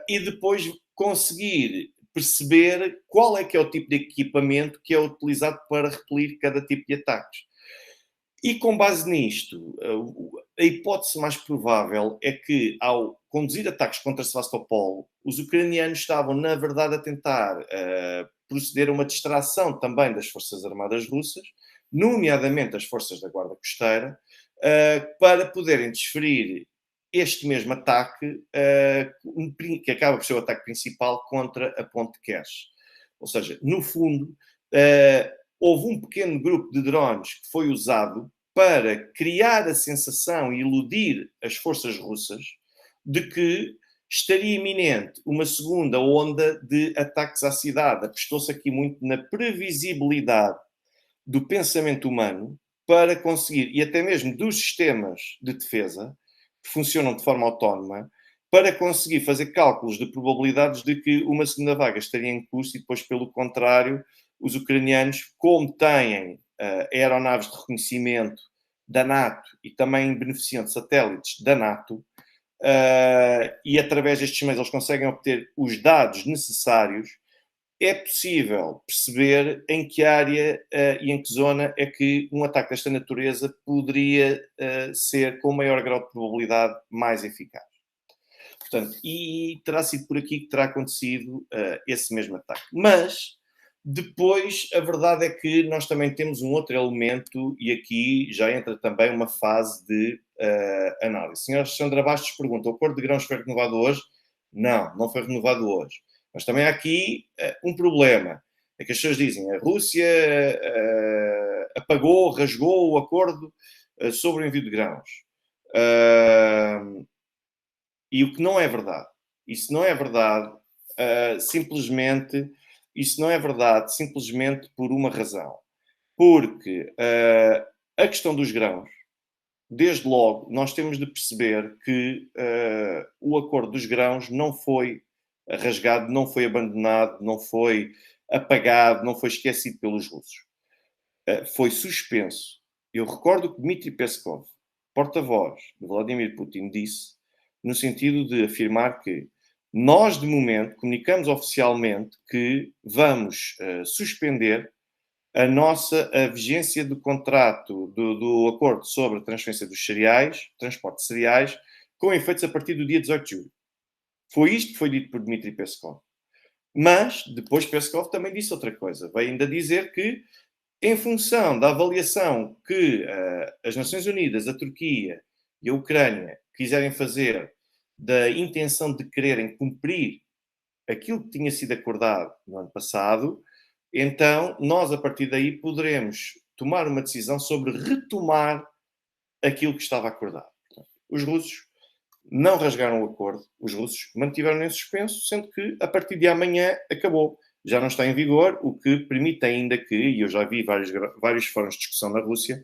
e depois conseguir perceber qual é que é o tipo de equipamento que é utilizado para repelir cada tipo de ataques. E com base nisto, a hipótese mais provável é que, ao conduzir ataques contra Sevastopol, os ucranianos estavam, na verdade, a tentar proceder a uma distração também das Forças Armadas Russas, nomeadamente as Forças da Guarda Costeira, para poderem desferir este mesmo ataque, que acaba por ser o ataque principal contra a ponte de Kerch. Ou seja, no fundo, houve um pequeno grupo de drones que foi usado para criar a sensação e iludir as forças russas de que estaria iminente uma segunda onda de ataques à cidade. Apostou-se aqui muito na previsibilidade do pensamento humano para conseguir, e até mesmo dos sistemas de defesa, que funcionam de forma autónoma, para conseguir fazer cálculos de probabilidades de que uma segunda vaga estaria em curso e depois, pelo contrário, os ucranianos, como têm aeronaves de reconhecimento da NATO e também beneficiam de satélites da NATO, e através destes meios eles conseguem obter os dados necessários, é possível perceber em que área e em que zona é que um ataque desta natureza poderia ser, com maior grau de probabilidade, mais eficaz. Portanto, e terá sido por aqui que terá acontecido esse mesmo ataque. Mas, depois, a verdade é que nós também temos um outro elemento, e aqui já entra também uma fase de análise. A senhora Sandra Bastos pergunta: o acordo de grãos foi renovado hoje? Não, não foi renovado hoje. Mas também há aqui um problema. É que as pessoas dizem a Rússia apagou, rasgou o acordo sobre o envio de grãos. E o que não é verdade. Isso não é verdade isso não é verdade simplesmente por uma razão. Porque a questão dos grãos, desde logo, nós temos de perceber que o acordo dos grãos não foi rasgado, não foi abandonado, não foi apagado, não foi esquecido pelos russos. Foi suspenso. Eu recordo que Dmitry Peskov, porta-voz de Vladimir Putin, disse, no sentido de afirmar que nós, de momento, comunicamos oficialmente que vamos suspender a vigência do contrato, do acordo sobre a transferência dos cereais, transporte de cereais, com efeitos a partir do dia 18 de julho. Foi isto que foi dito por Dmitry Peskov. Mas, depois Peskov também disse outra coisa. Veio ainda dizer que, em função da avaliação que as Nações Unidas, a Turquia e a Ucrânia quiserem fazer da intenção de quererem cumprir aquilo que tinha sido acordado no ano passado, então nós, a partir daí, poderemos tomar uma decisão sobre retomar aquilo que estava acordado. Portanto, os russos não rasgaram o acordo, os russos mantiveram em suspenso, sendo que a partir de amanhã acabou. Já não está em vigor, o que permite ainda que, e eu já vi vários fóruns de discussão na Rússia,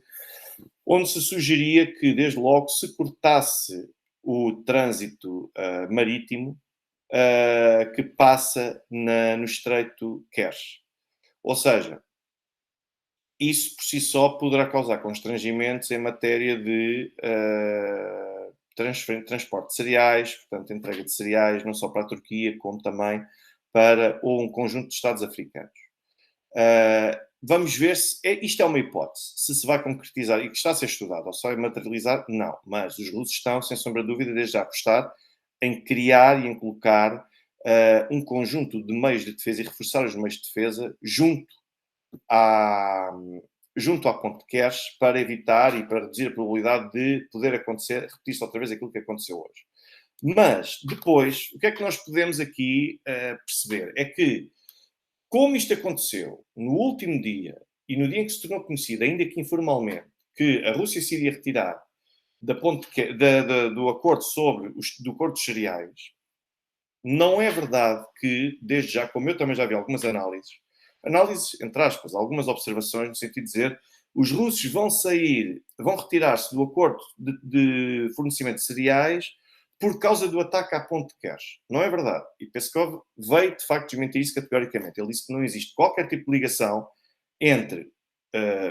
onde se sugeria que, desde logo, se cortasse o trânsito marítimo que passa no Estreito Kerch. Ou seja, isso por si só poderá causar constrangimentos em matéria de transporte de cereais, portanto, entrega de cereais, não só para a Turquia, como também para um conjunto de Estados africanos. Vamos ver se isto é uma hipótese, se vai concretizar e que está a ser estudado, ou se vai materializar, não. Mas os russos estão, sem sombra de dúvida, desde já a apostar em criar e em colocar um conjunto de meios de defesa e reforçar os meios de defesa junto à ponte de Kerch para evitar e para reduzir a probabilidade de poder acontecer, repetir-se outra vez aquilo que aconteceu hoje. Mas, depois, o que é que nós podemos aqui perceber? É que, como isto aconteceu no último dia e no dia em que se tornou conhecido, ainda que informalmente, que a Rússia se iria retirar do acordo do acordo dos cereais, não é verdade que, desde já, como eu também já vi algumas análises, entre aspas, algumas observações, no sentido de dizer os russos vão retirar-se do acordo de fornecimento de cereais por causa do ataque à ponte de Kerch. Não é verdade. E Peskov veio, de facto, desmentir isso categoricamente. Ele disse que não existe qualquer tipo de ligação entre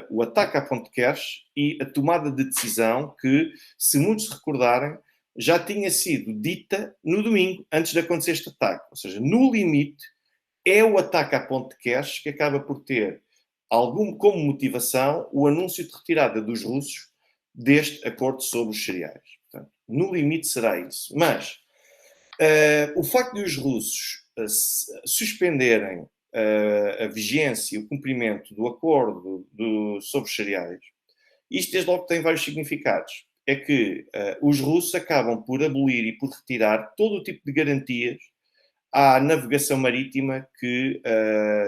o ataque à ponte de Kerch e a tomada de decisão que, se muitos se recordarem, já tinha sido dita no domingo, antes de acontecer este ataque. Ou seja, no limite, é o ataque à ponte de Kerch que acaba por ter como motivação o anúncio de retirada dos russos deste acordo sobre os cereais. Portanto, no limite será isso. Mas o facto de os russos suspenderem a vigência e o cumprimento do acordo sobre os cereais, isto desde logo tem vários significados. É que os russos acabam por abolir e por retirar todo o tipo de garantias à navegação marítima que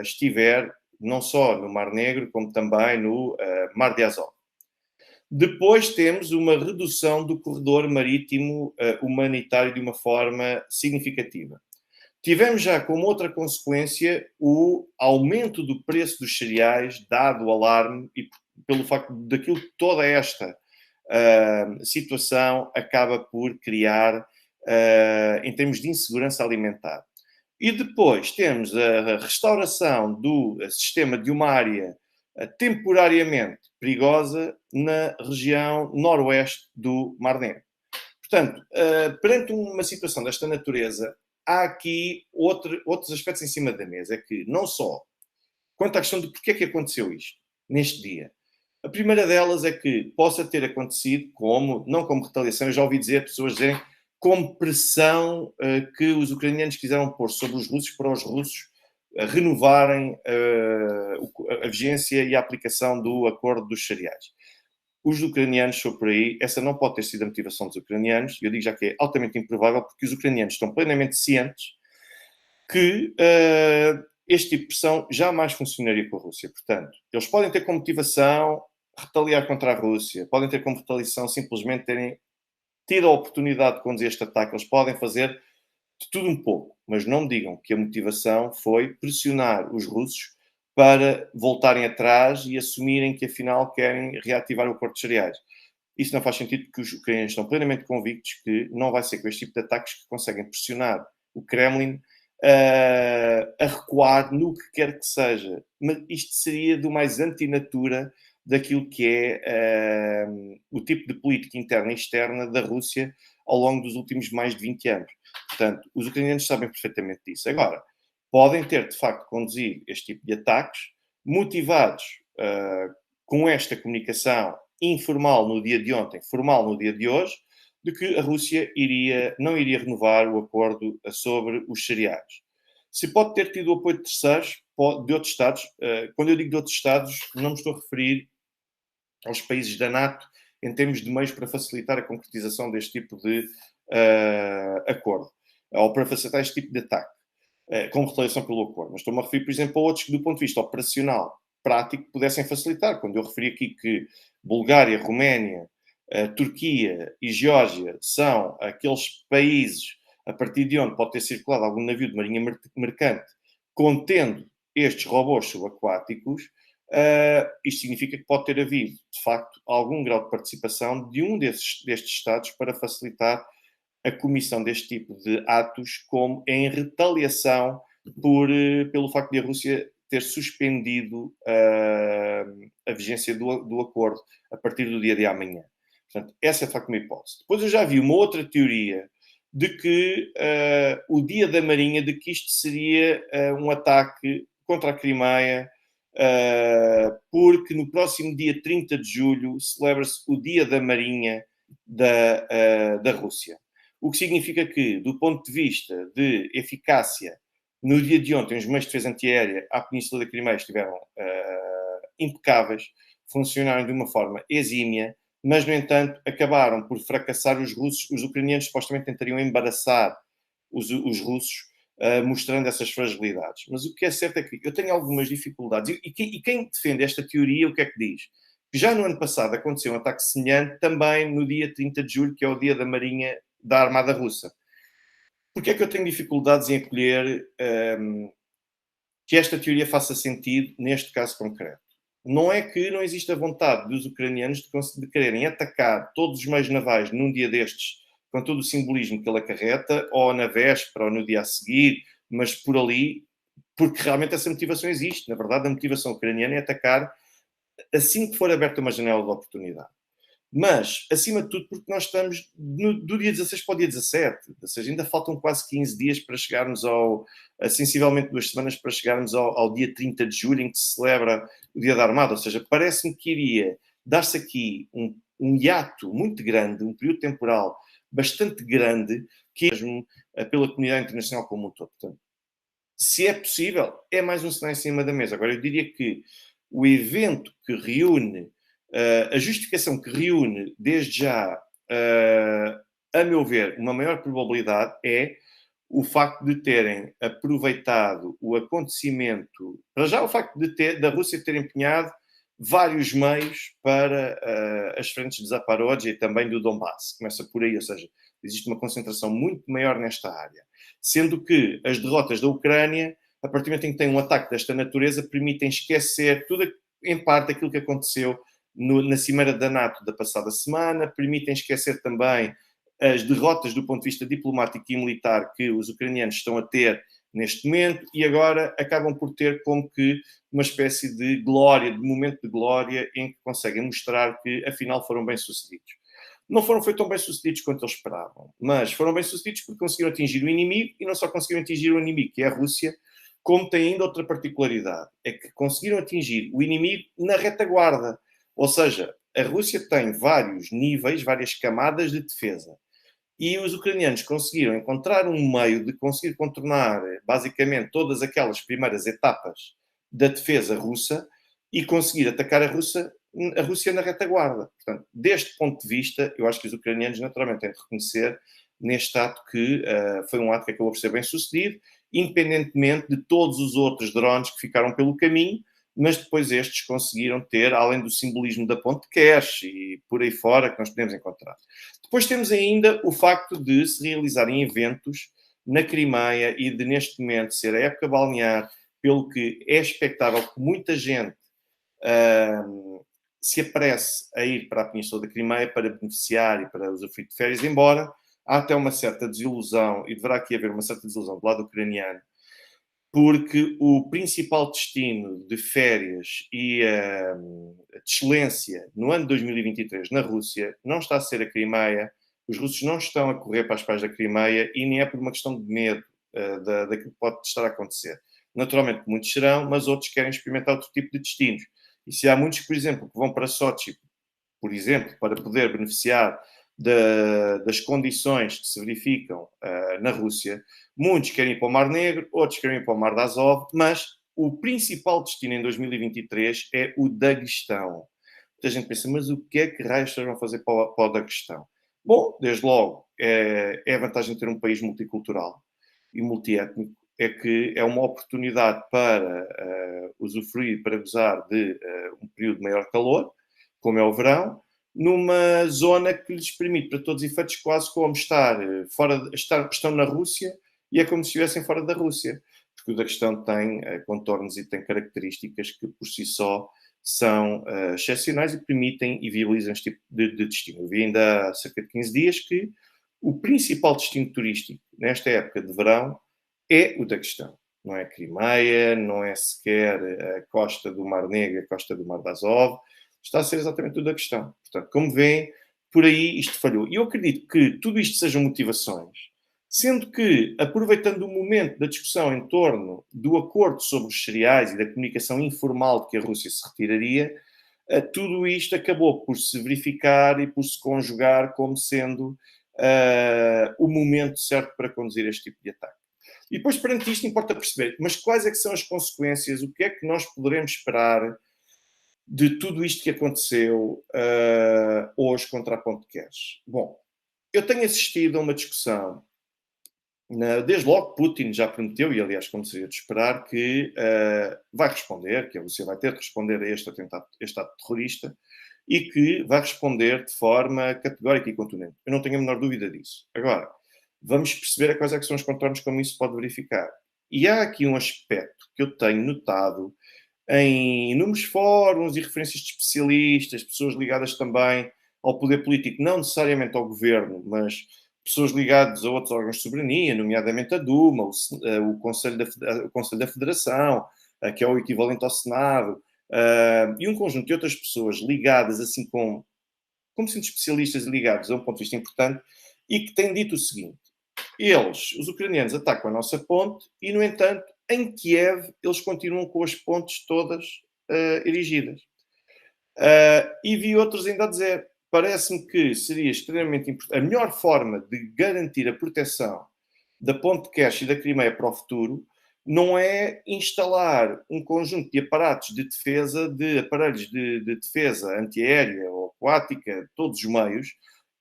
estiver não só no Mar Negro, como também no Mar de Azov. Depois temos uma redução do corredor marítimo humanitário de uma forma significativa. Tivemos já como outra consequência o aumento do preço dos cereais, dado o alarme e pelo facto daquilo que toda esta situação acaba por criar em termos de insegurança alimentar. E depois temos a restauração do sistema de uma área temporariamente perigosa na região noroeste do Mar Negro. Portanto, perante uma situação desta natureza, há aqui outros aspectos em cima da mesa. É que não só quanto à questão de porque é que aconteceu isto neste dia. A primeira delas é que possa ter acontecido não como retaliação, eu já ouvi dizer pessoas dizerem como pressão que os ucranianos quiseram pôr sobre os russos para os russos renovarem a vigência e a aplicação do acordo dos cereais. Os ucranianos, sou por aí, essa não pode ter sido a motivação dos ucranianos, eu digo já que é altamente improvável, porque os ucranianos estão plenamente cientes que este tipo de pressão jamais funcionaria com a Rússia. Portanto, eles podem ter como motivação retaliar contra a Rússia, podem ter como retaliação simplesmente terem tido a oportunidade de conduzir este ataque, eles podem fazer de tudo um pouco, mas não me digam que a motivação foi pressionar os russos para voltarem atrás e assumirem que afinal querem reativar o acordo de cereais. Isso não faz sentido porque os ucranianos estão plenamente convictos que não vai ser com este tipo de ataques que conseguem pressionar o Kremlin a recuar no que quer que seja. Mas isto seria do mais antinatura daquilo que é o tipo de política interna e externa da Rússia ao longo dos últimos mais de 20 anos. Portanto, os ucranianos sabem perfeitamente disso. Agora, podem ter, de facto, conduzido este tipo de ataques motivados com esta comunicação informal no dia de ontem, formal no dia de hoje, de que a Rússia não iria renovar o acordo sobre os cereais. Se pode ter tido o apoio de terceiros, de outros Estados, quando eu digo de outros Estados, não me estou a referir aos países da NATO em termos de meios para facilitar a concretização deste tipo de acordo, ou para facilitar este tipo de ataque, com retaliação pelo acordo. Mas estou-me a referir, por exemplo, a outros que, do ponto de vista operacional, prático, pudessem facilitar. Quando eu referi aqui que Bulgária, Roménia, Turquia e Geórgia são aqueles países a partir de onde pode ter circulado algum navio de marinha mercante contendo estes robôs subaquáticos, isto significa que pode ter havido, de facto, algum grau de participação de um destes Estados para facilitar a comissão deste tipo de atos como em retaliação pelo facto de a Rússia ter suspendido a vigência do acordo a partir do dia de amanhã. Portanto, essa é, de facto, uma hipótese. Depois eu já vi uma outra teoria de que o Dia da Marinha, de que isto seria um ataque contra a Crimeia, porque no próximo dia 30 de julho celebra-se o Dia da Marinha da Rússia. O que significa que, do ponto de vista de eficácia, no dia de ontem, os meios de defesa antiaérea à Península da Crimeia estiveram impecáveis, funcionaram de uma forma exímia, mas, no entanto, acabaram por fracassar os russos. Os ucranianos supostamente tentariam embaraçar os russos, mostrando essas fragilidades. Mas o que é certo é que eu tenho algumas dificuldades. E quem defende esta teoria, o que é que diz? Que já no ano passado aconteceu um ataque semelhante, também no dia 30 de julho, que é o dia da Marinha da Armada Russa. Porquê é que eu tenho dificuldades em acolher que esta teoria faça sentido neste caso concreto? Não é que não existe a vontade dos ucranianos de quererem atacar todos os meios navais num dia destes, com todo o simbolismo que ele acarreta, ou na véspera, ou no dia a seguir, mas por ali, porque realmente essa motivação existe. Na verdade, a motivação ucraniana é atacar assim que for aberta uma janela de oportunidade. Mas, acima de tudo, porque nós estamos do dia 16 para o dia 17, ou seja, ainda faltam quase 15 dias para chegarmos sensivelmente 2 semanas para chegarmos ao dia 30 de julho, em que se celebra o Dia da Armada, ou seja, parece-me que iria dar-se aqui um hiato muito grande, um período temporal bastante grande, que é mesmo pela comunidade internacional como um todo. Portanto, se é possível, é mais um cenário em cima da mesa. Agora, eu diria que o evento que reúne, a justificação que reúne, desde já, a meu ver, uma maior probabilidade é o facto de terem aproveitado o acontecimento, para já o facto da Rússia ter empenhado vários meios para as frentes de Zaporozhye e também do Donbass. Começa por aí, ou seja, existe uma concentração muito maior nesta área. Sendo que as derrotas da Ucrânia, a partir do momento em que tem um ataque desta natureza, permitem esquecer tudo, em parte, aquilo que aconteceu na Cimeira da NATO da passada semana, permitem esquecer também as derrotas do ponto de vista diplomático e militar que os ucranianos estão a ter neste momento e agora acabam por ter como que uma espécie de glória, de momento de glória em que conseguem mostrar que afinal foram bem-sucedidos. Não foram tão bem-sucedidos quanto eles esperavam, mas foram bem-sucedidos porque conseguiram atingir o inimigo e não só conseguiram atingir o inimigo, que é a Rússia, como tem ainda outra particularidade, é que conseguiram atingir o inimigo na retaguarda. Ou seja, a Rússia tem vários níveis, várias camadas de defesa. E os ucranianos conseguiram encontrar um meio de conseguir contornar basicamente todas aquelas primeiras etapas da defesa russa e conseguir atacar a Rússia na retaguarda. Portanto, deste ponto de vista, eu acho que os ucranianos naturalmente têm de reconhecer neste ato que foi um ato que acabou por ser bem sucedido, independentemente de todos os outros drones que ficaram pelo caminho, mas depois estes conseguiram ter, além do simbolismo da ponte de Kerch e por aí fora, que nós podemos encontrar. Depois temos ainda o facto de se realizarem eventos na Crimeia e de, neste momento, ser a época balnear, pelo que é expectável que muita gente se apresse a ir para a Península da Crimeia para beneficiar e para usufruir de férias, embora há até uma certa desilusão, e deverá aqui haver uma certa desilusão do lado ucraniano, porque o principal destino de férias e de excelência no ano de 2023 na Rússia não está a ser a Crimeia, os russos não estão a correr para as praias da Crimeia e nem é por uma questão de medo daquilo que pode estar a acontecer. Naturalmente, muitos serão, mas outros querem experimentar outro tipo de destinos. E se há muitos, por exemplo, que vão para Sochi, por exemplo, para poder beneficiar das condições que se verificam na Rússia, muitos querem ir para o Mar Negro, outros querem ir para o Mar de Azov, mas o principal destino em 2023 é o Daguestão. Muita gente pensa, mas o que é que raios vão fazer para o Daguestão? Bom, desde logo, é a vantagem de ter um país multicultural e multiétnico, é que é uma oportunidade para usufruir, para gozar de um período de maior calor, como é o verão, numa zona que lhes permite, para todos os efeitos, quase como estão na Rússia e é como se estivessem fora da Rússia. Porque o Daguestão tem contornos e tem características que, por si só, são excepcionais e permitem e viabilizam este tipo de destino. Eu vi ainda há cerca de 15 dias que o principal destino turístico nesta época de verão é o Daguestão. Não é a Crimeia, não é sequer a costa do Mar Negro, a costa do Mar de Azov, está a ser exatamente tudo a questão. Portanto, como veem, por aí isto falhou. E eu acredito que tudo isto sejam motivações, sendo que, aproveitando o momento da discussão em torno do acordo sobre os cereais e da comunicação informal de que a Rússia se retiraria, tudo isto acabou por se verificar e por se conjugar como sendo o momento certo para conduzir este tipo de ataque. E depois, perante isto, importa perceber, mas quais é que são as consequências, o que é que nós poderemos esperar de tudo isto que aconteceu hoje contra a Ponte de Kerch? Bom, eu tenho assistido a uma discussão, desde logo Putin já prometeu, e aliás, como seria de esperar, que vai responder, que a Rússia vai ter de responder a este atentado, este ato terrorista, e que vai responder de forma categórica e contundente. Eu não tenho a menor dúvida disso. Agora, vamos perceber quais é que são os contornos como isso pode verificar. E há aqui um aspecto que eu tenho notado em inúmeros fóruns e referências de especialistas, pessoas ligadas também ao poder político, não necessariamente ao governo, mas pessoas ligadas a outros órgãos de soberania, nomeadamente a Duma, o Conselho da Federação, que é o equivalente ao Senado, e um conjunto de outras pessoas ligadas, assim como sendo especialistas e ligados a um ponto de vista importante, e que têm dito o seguinte: os ucranianos, atacam a nossa ponte e, no entanto, em Kiev, eles continuam com as pontes todas erigidas. E vi outros ainda a dizer, parece-me que seria extremamente importante, a melhor forma de garantir a proteção da ponte de Kerch e da Crimeia para o futuro não é instalar um conjunto de aparatos de defesa, de aparelhos de defesa antiaérea ou aquática, todos os meios,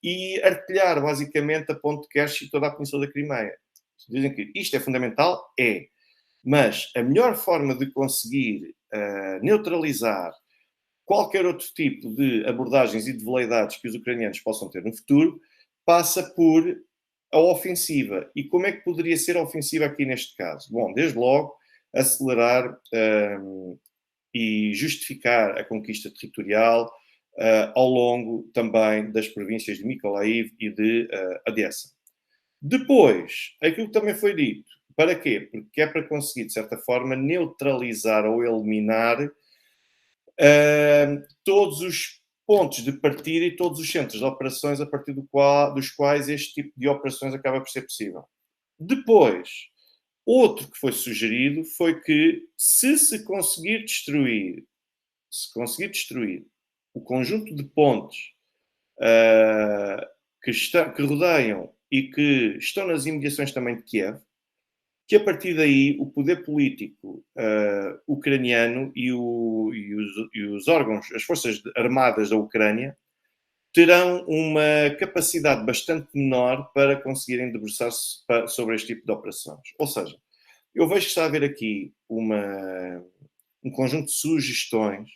e artilhar basicamente a ponte de Kerch e toda a Península da Crimeia. Dizem que isto é fundamental? É. Mas a melhor forma de conseguir neutralizar qualquer outro tipo de abordagens e de veleidades que os ucranianos possam ter no futuro passa por a ofensiva. E como é que poderia ser a ofensiva aqui neste caso? Bom, desde logo, acelerar e justificar a conquista territorial ao longo também das províncias de Mykolaiv e de Odessa. Depois, aquilo que também foi dito, para quê? Porque é para conseguir, de certa forma, neutralizar ou eliminar todos os pontos de partida e todos os centros de operações a partir dos quais este tipo de operações acaba por ser possível. Depois, outro que foi sugerido foi que se conseguir destruir o conjunto de pontes que rodeiam e que estão nas imediações também de Kiev, que a partir daí o poder político ucraniano e os órgãos, as forças armadas da Ucrânia, terão uma capacidade bastante menor para conseguirem debruçar-se sobre este tipo de operações. Ou seja, eu vejo que está a haver aqui um conjunto de sugestões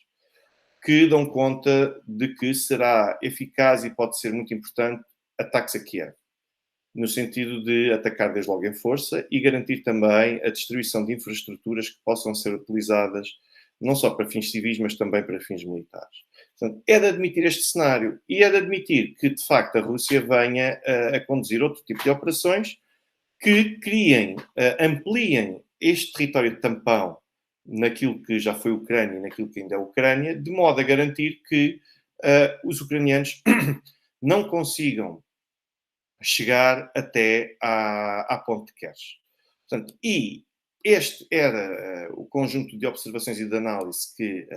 que dão conta de que será eficaz e pode ser muito importante ataques a Kiev, no sentido de atacar desde logo em força e garantir também a destruição de infraestruturas que possam ser utilizadas não só para fins civis, mas também para fins militares. Portanto, é de admitir este cenário e é de admitir que, de facto, a Rússia venha a conduzir outro tipo de operações que criem, ampliem este território de tampão naquilo que já foi Ucrânia e naquilo que ainda é Ucrânia, de modo a garantir que os ucranianos não consigam chegar até à ponte de Kerch. Portanto, e este era o conjunto de observações e de análise que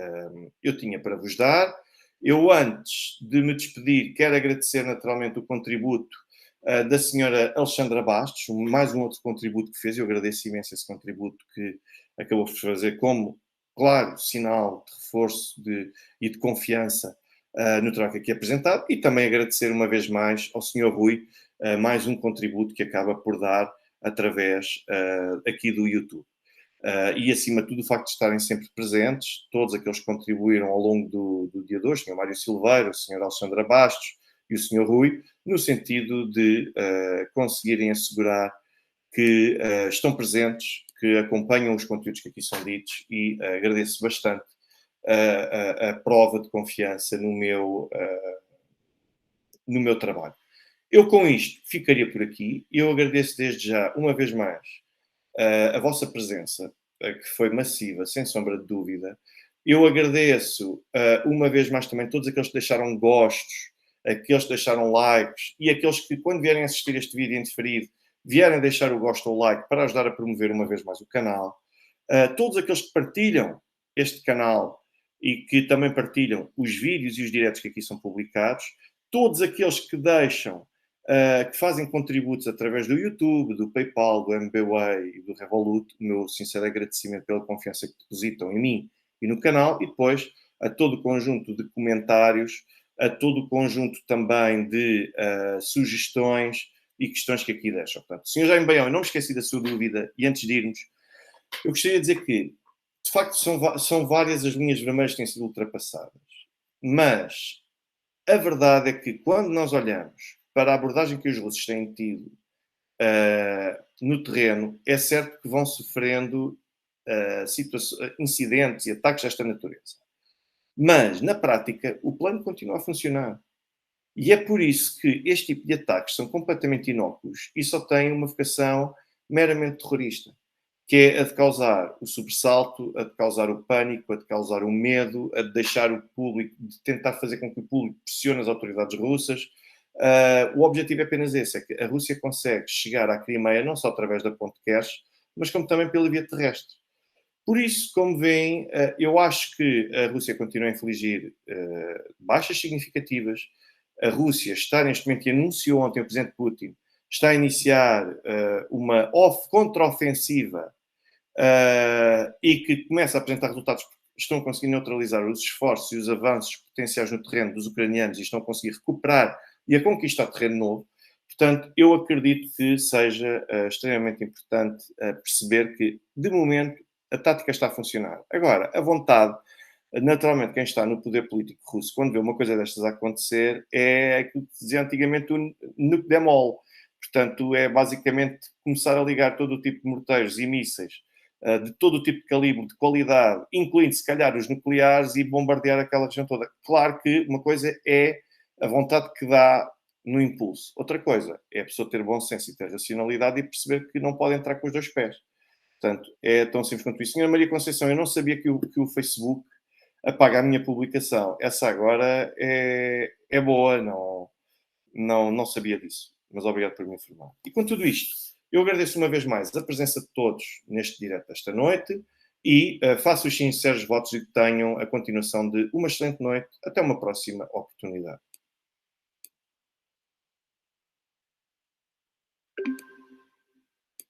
eu tinha para vos dar. Eu, antes de me despedir, quero agradecer naturalmente o contributo da senhora Alexandra Bastos, mais um outro contributo que fez. Eu agradeço imenso esse contributo que acabou por fazer como, claro, sinal de reforço e de confiança no trabalho aqui apresentado, e também agradecer uma vez mais ao senhor Rui mais um contributo que acaba por dar através aqui do YouTube. E, acima de tudo, o facto de estarem sempre presentes, todos aqueles que contribuíram ao longo do dia de hoje, o Sr. Mário Silveira, o Sr. Alexandra Bastos e o Sr. Rui, no sentido de conseguirem assegurar que estão presentes, que acompanham os conteúdos que aqui são ditos, e agradeço bastante a prova de confiança no meu trabalho. Eu, com isto, ficaria por aqui. Eu agradeço desde já, uma vez mais, a vossa presença, que foi massiva, sem sombra de dúvida. Eu agradeço, uma vez mais, também todos aqueles que deixaram gostos, aqueles que deixaram likes e aqueles que, quando vierem assistir este vídeo em diferido, vierem deixar o gosto ou o like para ajudar a promover uma vez mais o canal. Todos aqueles que partilham este canal e que também partilham os vídeos e os diretos que aqui são publicados. Todos aqueles que deixam que fazem contributos através do YouTube, do PayPal, do MBWay e do Revolut. O meu sincero agradecimento pela confiança que depositam em mim e no canal. E depois a todo o conjunto de comentários, a todo o conjunto também de sugestões e questões que aqui deixam. Portanto, Sr. Jaime Baião, eu não me esqueci da sua dúvida, e antes de irmos, eu gostaria de dizer que, de facto, são várias as linhas vermelhas que têm sido ultrapassadas. Mas a verdade é que, quando nós olhamos para a abordagem que os russos têm tido no terreno, é certo que vão sofrendo incidentes e ataques desta natureza. Mas, na prática, o plano continua a funcionar. E é por isso que este tipo de ataques são completamente inócuos e só têm uma vocação meramente terrorista, que é a de causar o sobressalto, a de causar o pânico, a de causar o medo, a de deixar o público, de tentar fazer com que o público pressione as autoridades russas. O objetivo é apenas esse, é que a Rússia consegue chegar à Crimeia não só através da ponte Kerch, mas como também pela via terrestre. Por isso, como veem, eu acho que a Rússia continua a infligir baixas significativas. A Rússia está neste momento, e anunciou ontem o presidente Putin, está a iniciar uma contraofensiva e que começa a apresentar resultados, estão a conseguir neutralizar os esforços e os avanços potenciais no terreno dos ucranianos e estão a conseguir recuperar e a conquistar terreno novo. Portanto, eu acredito que seja extremamente importante perceber que, de momento, a tática está a funcionar. Agora, a vontade, naturalmente, quem está no poder político russo, quando vê uma coisa destas a acontecer, é aquilo que se dizia antigamente o nuke them all. Portanto, é basicamente começar a ligar todo o tipo de morteiros e mísseis de todo o tipo de calibre, de qualidade, incluindo, se calhar, os nucleares e bombardear aquela região toda. Claro que uma coisa é a vontade que dá no impulso. Outra coisa é a pessoa ter bom senso e ter racionalidade e perceber que não pode entrar com os dois pés. Portanto, é tão simples quanto isso. Senhora Maria Conceição, eu não sabia que o Facebook apaga a minha publicação. Essa agora é boa, não sabia disso. Mas obrigado por me informar. E com tudo isto, eu agradeço uma vez mais a presença de todos neste direto esta noite e faço os sinceros votos e que tenham a continuação de uma excelente noite. Até uma próxima oportunidade.